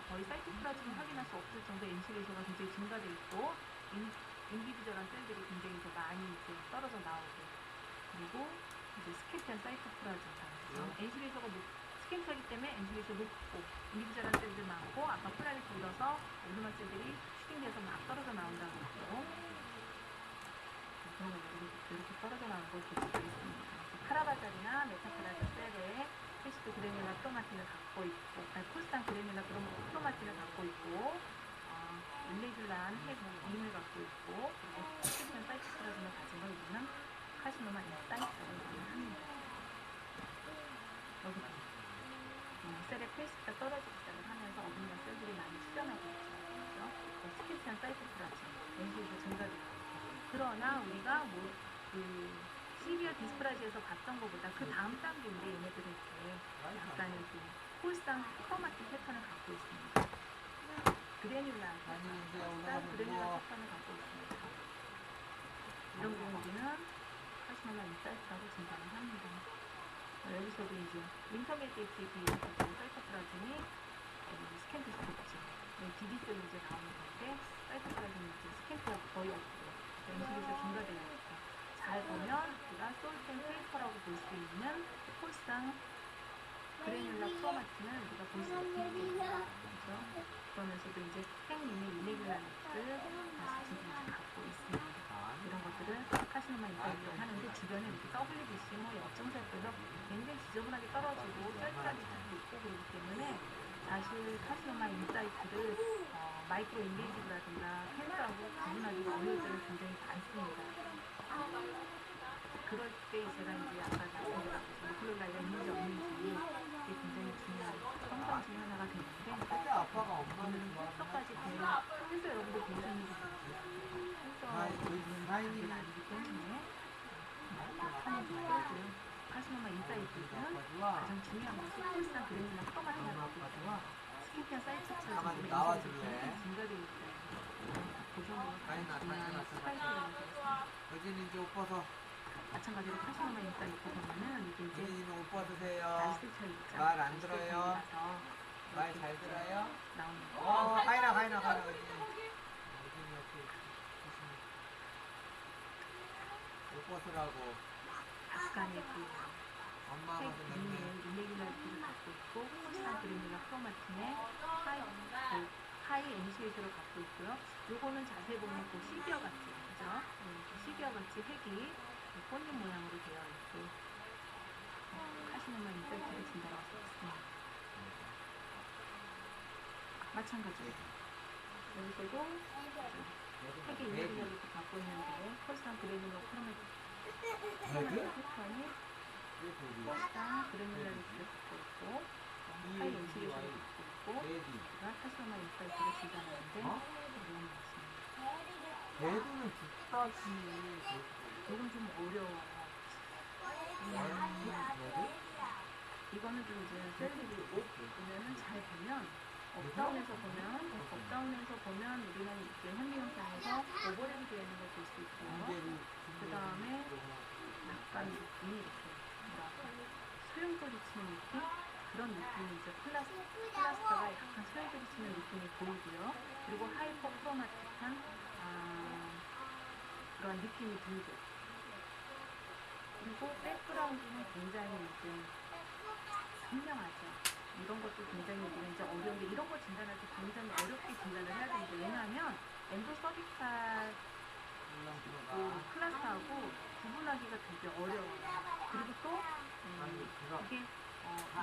거의 사이토플라즘을 확인할 수 없을 정도의 인식에서가 굉장히 증가되어 있고 인디비저한 셀들이 굉장히 더 많이 이제 떨어져 나오고 그리고 이제 스케티한 사이토플라즘과 엔실레이저가 스캔터이기 때문에 엔실레이저 높고 인디비저한 셀들 많고 아까 폴라리티 일어서 오르막 셀들이 슈팅돼서 막 떨어져 나온다고 했고 그런 거 이렇게 떨어져 나오는 걸 볼 수가 있습니다. 카라바자리나 메타카라자 셀에 패시드 그래듈라 크로마틴을 갖고 있고 폴산 그래듈라 크로마틴을 갖고 있고 일레귤라한 핵임을 갖고 있고 그리고 스케티한 사이토플라즘을 가진 걸 우리는 카시노마 인사이트라고 얘기를 합니다. 여기도 셀의 페이스가 떨어지기 시작을 하면서 어딘가 셀들이 많이 출현하고 있죠. 스케티한 사이토플라즘, 엔실에서 증가되고 그러나 우리가 12월 디스프라지에서 봤던 것보다 그 다음 단계인데 얘네들은 이렇게 약간의 그 홀상 크로마틱 패턴을 갖고 있습니다. 그래뉼라 아니, 이제 홀상 올라가서 그래뉼라 누워. 패턴을 갖고 있습니다. 이런 경우는 카시노마 인사이트라고 진단을 합니다. 여기서도 이제 인터미디에이트 사이토플라즘이 스캔디스토프죠. DD셀로 이제 나오는 건데 사이토플라즘은 이제 스캔디가 거의 없고 음식에서 증가되어 있고 잘 보면 우리가 솔텐 페이퍼라고 볼 수 있는 홀상 그래뉼라 크로마틴을 우리가 볼 수 있습니다. 그렇죠? 그러면서도 이제 핵림의 이레귤라리티를 지금 갖고 있습니다. 이런 것들을 카시노마 인사이트를 하는데 주변에 이렇게 WBC 뭐 역정살표가 굉장히 지저분하게 떨어지고 셀프라지도 있고 그렇기 때문에 사실 카시노마 인사이트를 마이크로 인베이지브라든가 캔서하고 구분하기가 어려울 때는 굉장히 많습니다. 그럴 때 제가 이제 아까 말씀드렸듯이 모클렐라가 있는지 없는지 이게 굉장히 중요한 성상 중에 하나가 되는데 그때 아빠가 엄마를 오늘은 좋아하는 캔서까지 보면 캔서 여러분들 보시는 거 캔서 하이님 아니기 때문에 하는 분들은 카시노마 인사이트는 가장 중요한 것이 폴스나 그래뉼라 크로마틴이라고 있고요. 스킨케어 사이트처럼 가만히 나와줄래? 증가되어 있어요. 그 정도로 하이나, 중요한 하이나, 스파이크라고 되었습니다. 여진이 이제 옷 벗어. 마찬가지로 카시노마 인사이트 보면은 이게 이제 여진이는 옷 벗으세요. 날씨철 있죠. 말안 들어요? 말 잘 들어요? 나오는 거. 하이나, 여진이. 여진이 옆에 조심히. 옷 벗으라고. 약간의 그 엄마가 색 좀 있는 냈네. 일레귤라리티를 갖고 있고 홀스나 그래뉼라 크로마틴의 하이 애니쉐이트를 갖고 있고요. 요거는 자세히 보면 그 시기어 같이 그죠? 시기어 같이 핵이 꽃잎 모양으로 되어 있고 카시노마 인사이트를 진단할 수 있습니다. 마찬가지로 여기서도 핵의 일레귤라리티 갖고 있는데 홀스나 그래뉼라 크로마틴 패턴이 홀스나 그래뉼라리티를 갖고 있고 하이 애니쉐이트를 갖고 있고 제가 카시노마 인사이트를 진단하는데 이런 것입니다. 대두는 죽다지. 이건 좀 어려워요. 이거는 좀 이제 셀들이 보면은 잘 보면 업다운에서 보면 우리는 이렇게 현미 현상에서 오버랩이 되어 있는 걸 볼 수 있고요. 그 다음에 약간 느낌이 이렇게 뭐랄까 소용돌이치는 느낌? 그런 느낌이 이제 플라스터가 약간 소용돌이치는 느낌이 보이고요. 그리고 하이퍼 크로마틱한 그런 느낌이 들고 그리고 백그라운드는 굉장히 이제 선명하죠. 이런 것도 굉장히 우리가 이제 어려운데 이런 거 진단할 때 굉장히 어렵게 진단을 해야 됩니다. 왜냐하면 엔도서비칼 클라스하고 구분하기가 되게 어려워요. 그리고 또 이게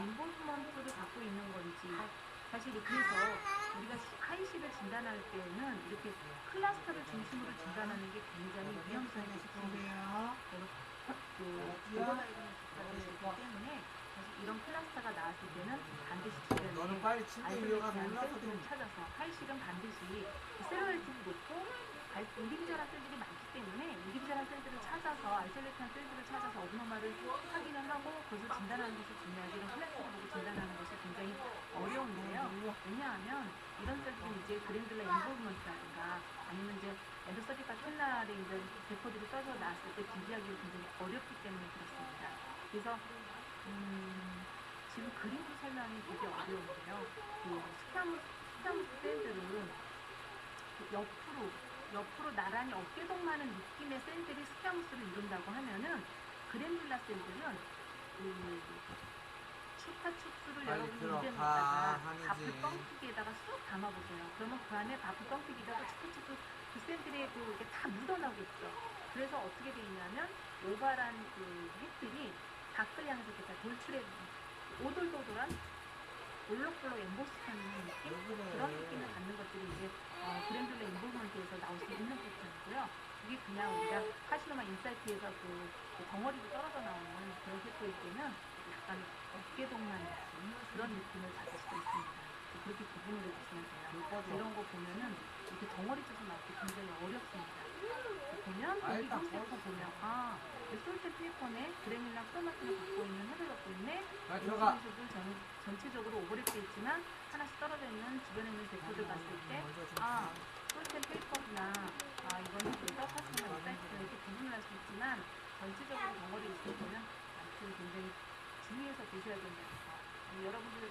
인볼브먼트를 갖고 있는 건지 사실 그래서 우리가 하이시를 진단할 때는 이렇게 클러스터를 중심으로 진단하는 게 굉장히 위험성이 있습니다. 오버라이딩이 때문에 사실 이런 클러스터가 나왔을 때는 반드시 너는 빨리 침대 위에 가서 아이솔레이트한 올라서 셀들을 좀. 찾아서 하이실은 반드시 세로일집이 높고 인디비주얼한 셀들이 많기 때문에 인디비주얼한 셀들을 찾아서 아이솔레이트한 셀들을 찾아서 업노마를 확인을 하고 그것을 진단하는 것이 중요하지 이런 클래스를 보고 진단하는 것이 굉장히 어려운데요. 왜냐하면 이런 셀들은 이제 그랜들라 인볼브먼트라든가 아니면 이제 엔도서비칼 캔날에 이제 데코들이 써져 나왔을 때 비교하기가 굉장히 어렵기 때문에 그렇습니다. 그래서 지금 그림으로 설명이 되게 어려운데요. 그 스카무스 셀들은 옆으로 나란히 어깨동무하는 느낌의 셀들이 스카무스를 이룬다고 하면은 그랜듈라 셀들은 그 추파 축수를 빨리 여러분이 들어가, 입에 넣다가 한이지. 바프 뻥튀기에다가 쑥 담아보세요. 그러면 그 안에 바프 뻥튀기다가 추파축수 그 셀들이 이게 다 묻어나고 있죠. 그래서 어떻게 돼 있냐면 오발한 그 핵들이 밖을 향해서 이렇게 다 돌출해 오돌도돌한 볼록볼록 엠보스한 느낌? 그런 느낌을 갖는 것들이 이제 그랜듈라 인볼먼트에서 나올 수 있는 패턴이고요. 이게 그냥 우리가 카시노마 인사이트에서 그 덩어리로 떨어져 나오는 그런 패턴일 때는 약간 어깨동무한 느낌, 그런 느낌을 받을 수도 있습니다. 그렇게 구분을 해주시면 돼요. 이런 거 보면은 이렇게 덩어리 쳐서 나올 때 굉장히 어렵습니다. 보면 여기 홈세포 보면 솔트 필권에 그래놀라 크로마틴을 갖고 있는 핵을 갖고 있네. 자, 들어가. 저는 전체적으로 오버랩돼 있지만 하나씩 떨어져 있는 주변에 있는 데코들 봤을 때 솔트 필권이나 이거는 그래서 파스나 사이트를 이렇게 구분을 할 수 있지만 전체적으로 덩어리 있을 때는 아무튼 굉장히 주의해서 보셔야 된다고. 여러분들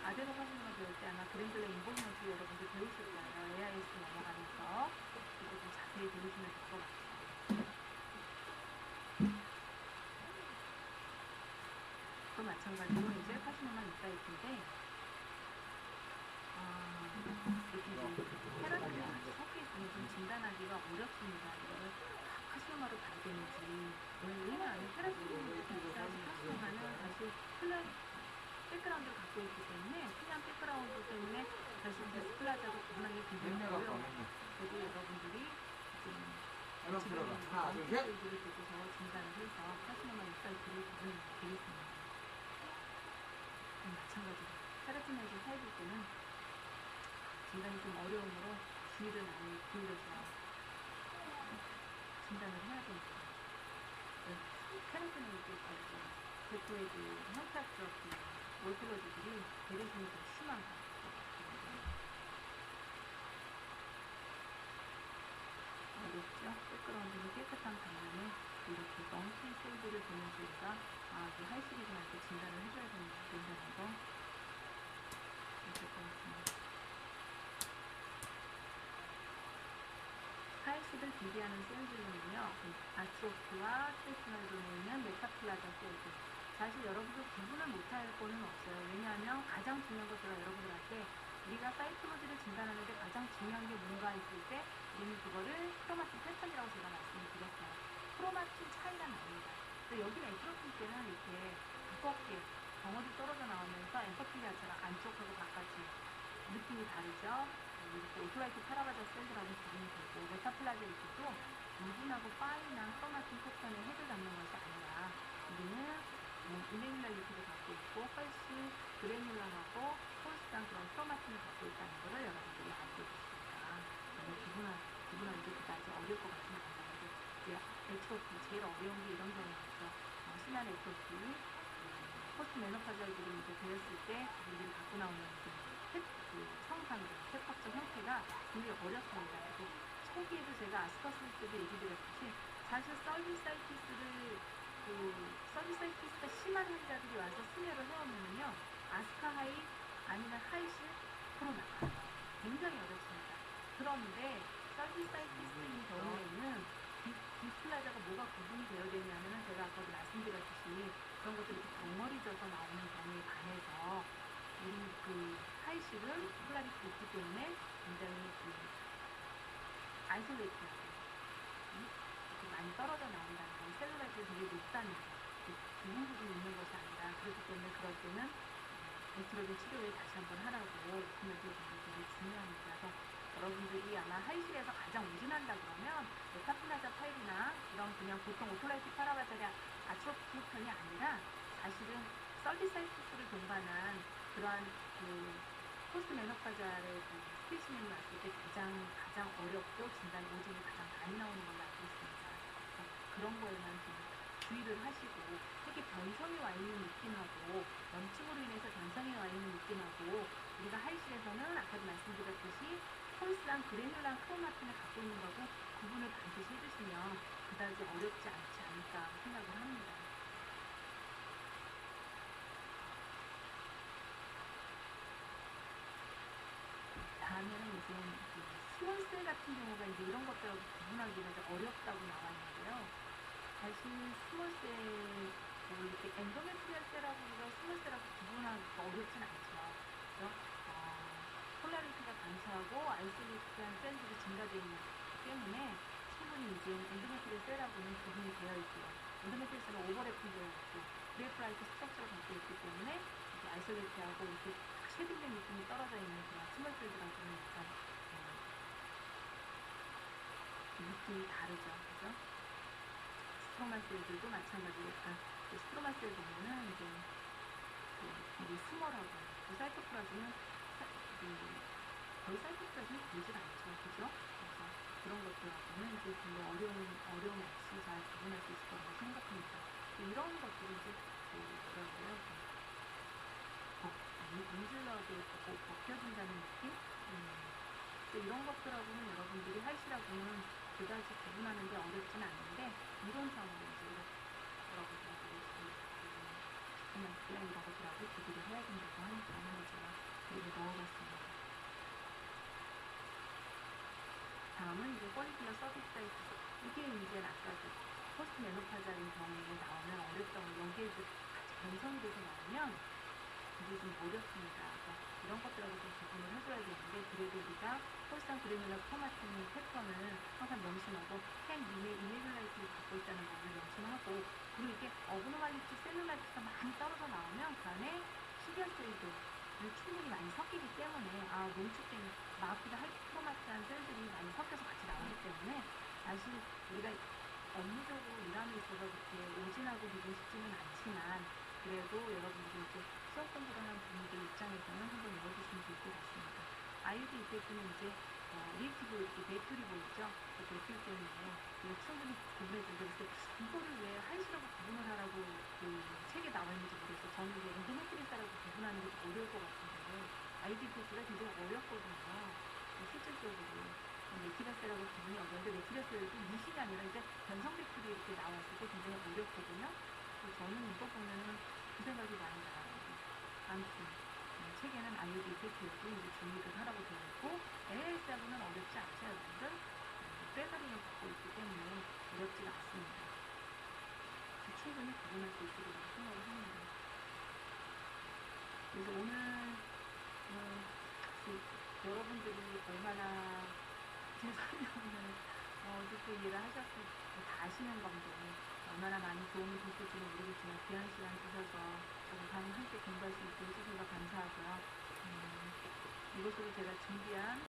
아데노 파스나 배울 때 아마 그랜들레 인보먼트 여러분들 배우실 거예요. AIS 넘어가면서 이거 좀 자세히 배우시면 될 것 같아요. 또 마찬가지로 이제 파시노만 인사이트인데 이렇게 테라피랑 같이 섞여 있으면 좀 진단하기가 어렵습니다. 이거를 파시노마로 가야 되는지 왜냐하면 파시노마는 사실 플랫 백그라운드를 갖고 있기 때문에 그냥 백그라운드 때문에 사실 디스플라자로 구분하기 굉장히 어려워요. 그래도 여러분들이 여러분 들어가. 하나, 둘, 셋. 를 보고서 진단을 해서 파시노마 인사이트를 구분하면 되겠습니다. 마찬가지로 테라피나이즈 사이즈 때는 진단이 좀 어려우므로 주의를 많이 기울여서 진단을 해야 됩니다. 테라피나이즈 데코의 형태학적 몰필러지들이 대리심이 좀 심한 것 같아요. 어렵죠? 백그라운드는 깨끗한 반면에 이렇게 멍친 셀들을 보면서 우리가 이 할시리즈한테 진단을 해줘야 된다는 거 아실 것 같습니다. 하이시를 비교하는 셀들은요, 아트로프와 트레이스널존에 있는 메타플라자 셀들. 사실 여러분들 구분을 못할 거는 없어요. 왜냐하면 가장 중요한 거 제가 여러분들한테 우리가 사이토로지를 진단하는데 가장 중요한 게 뭔가 있을 때 우리는 그거를 크로마틴 패턴이라고 제가 말씀을 드렸어요. 크로마틴 차이가 납니다. 여기는 에트로피 때는 이렇게 두껍게 덩어리 떨어져 나오면서 엠퍼필리아처럼 안쪽하고 바깥이 느낌이 다르죠. 이렇게 오토라이트 파라바자 셀들하고 구분이 되고 메타플라자 이쪽도 무분하고 파인한 크로마틴 패턴의 핵을 담는 것이 아니라 우리는 이네밀랄 리퀴드 갖고 있고 훨씬 그래놀라하고 폴스한 그런 크로마틴을 갖고 있다는 것을 여러분들이 알고 계십니다. 구분하는 게 그다지 어려울 것 같지는 않아요. 이제 에트로피 제일 어려운 게 이런 경우였죠. 심한 에트로피, 포스트 메노파즈얼들이 이제 되었을 때 우리들이 갖고 나오는 성상으로 세법적 형태가 굉장히 어렵습니다. 그리고 초기에도 제가 아스퍼스 때도 얘기 드렸듯이 사실 서비사이티스가 심한 환자들이 와서 스메어를 해오면요, 아스카하이 아니면 하이시 코로나 굉장히 어렵습니다. 그런데 서비사이티스인 경우에는 디스플라자가 뭐가 구분이 되어야 되냐면 제가 아까도 말씀드렸듯이 그런 것들이 덩어리져서 나오는 경우에 반해서 우리 하이식은 플라리티 있기 때문에 굉장히 아이솔레이트하고 많이 떨어져 나온다는 건 셀룰라이트가 되게 높다는 거. 부분 있는 것이 아니라 그렇기 때문에 그럴 때는 에스트로겐 치료에 다시 한번 하라고 말씀을 드리는 게 되게 중요합니다. 그래서 여러분들이 아마 하이실에서 가장 우진한다 그러면 메타플라자 파일이나 이런 그냥 보통 오토라이트 파라바자리 아트로피 편이 아니라 사실은 서비사이티스를 동반한 그러한 포스트 메노파자의 스페시멘을 봤을 때 가장 어렵고 진단 오진이 가장 많이 나오는 걸로 알고 있습니다. 그런 거에만 좀 주의를 하시고 특히 변성이 와 있는 느낌하고 염증으로 인해서 변성이 와 있는 느낌하고 우리가 하이실에서는 아까도 말씀드렸듯이 폴스랑 그래놀란 크로마틴을 갖고 있는 거고 구분을 반드시 해주시면 그다지 어렵지 않지 않을까 생각을 합니다. 다음에는 이제 스몰셀 같은 경우가 이제 이런 것들하고 구분하기가 좀 어렵다고 나와 있는데요. 사실 스몰셀 이렇게 엔도메트리얼 셀하고 스몰셀하고 구분하기가 어렵진 않죠. 그래서 폴라리티가 강차하고 아이솔레이트한 셀들이 증가되어 있기 때문에 충분히 이제 엔도메트리얼 셀하고는 구분이 되어 있고요. 엔도메트리얼 셀은 오버래핑 되어 있고 그래프라이트 스트럭처를 갖고 있기 때문에 이제 아이솔레이트하고 이렇게 쉐딩된 느낌이 떨어져 있는 그런 스몰셀들하고는 약간 느낌이 다르죠. 그죠? 스트로마 셀들도 마찬가지로 약간 스트로마 셀 보면은 이제 되게 스몰하고 사이토플라즈는 거의 사이토플라즈는 보이질 않죠. 그죠? 그래서 그런 것들하고는 이제 별로 어려움 없이 잘 구분할 수 있을 거라고 생각합니다. 이런 것들이 이제 뭐라고요? 문질러도 벗겨진다는 느낌? 이런 것들하고는 여러분들이 하시라고는 그다지 구분하는 게 어렵진 않는데 이론상으로 이제 여러분들이 그냥 이런 것들하고 구비를 해야 된다고 하니까 제가 여기 넣어봤습니다. 다음은 이제 폴리클러 서비스 사이트. 이게 이제 아까 포스트 메노파자인 경우에 나오면 어렵다고 여기에 같이 변성이 돼서 나오면 이게 좀 어렵습니다. 그래서 이런 것들하고 좀 구분을 해줘야 되는데 그래도 우리가 폴스한 그래놀라 토마틴 패턴을 항상 명심하고 캔 이메빌라이트를 갖고 있다는 것을 명심하고 그리고 이렇게 어브노말리티 셀룰라이트가 많이 떨어져 나오면 그 안에 시리어스레이드 충분히 많이 섞이기 때문에 농축된 마크가 하이퍼마트한 셀들이 많이 섞여서 같이 나오기 때문에 사실 우리가 업무적으로 일함에 있어서 그렇게 오진하고 보기 쉽지는 않지만 그래도 여러분들이 이제 수업 공부를 하는 분들 입장에서는 한번 읽어주시면 좋을 것 같습니다. IUD 이펙트는 이제 리액티브 이렇게 매플이 보이죠? 그 매플 때문에 충분히 구분해주고 그래서 이거를 왜 한시라고 구분을 하라고 그 책에 나와 있는지 모르겠어요. 저는 이제 엔도메트리스라고 구분하는 게 어려울 것 같은데 IUD 이펙트가 굉장히 어렵거든요. 실질적으로 메티라스라고 구분이 어려운데 메티라스도 미신이 아니라 이제 변성 매플이 이렇게 나왔을 때 굉장히 어렵거든요. 저는 이거 보면은 그 생각이 많이 나요. 아무튼 책에는 IUD 이펙트도 이제 주의를 하라고 되어 있고 LLS하고는 어렵지 않죠, 여러분들. 빼가리를 갖고 있기 때문에 어렵지가 않습니다. 충분히 구분할 수 있을 거라고 생각을 합니다. 그래서 오늘 여러분들이 얼마나 제 설명을 듣고 이해를 하셨을지 다 아시는 건데 얼마나 많이 도움이 됐을지는 모르겠지만 귀한 시간 주셔서 저도 함께 공부할 수 있게 해주셔서 감사하고요. 이것으로 제가 준비한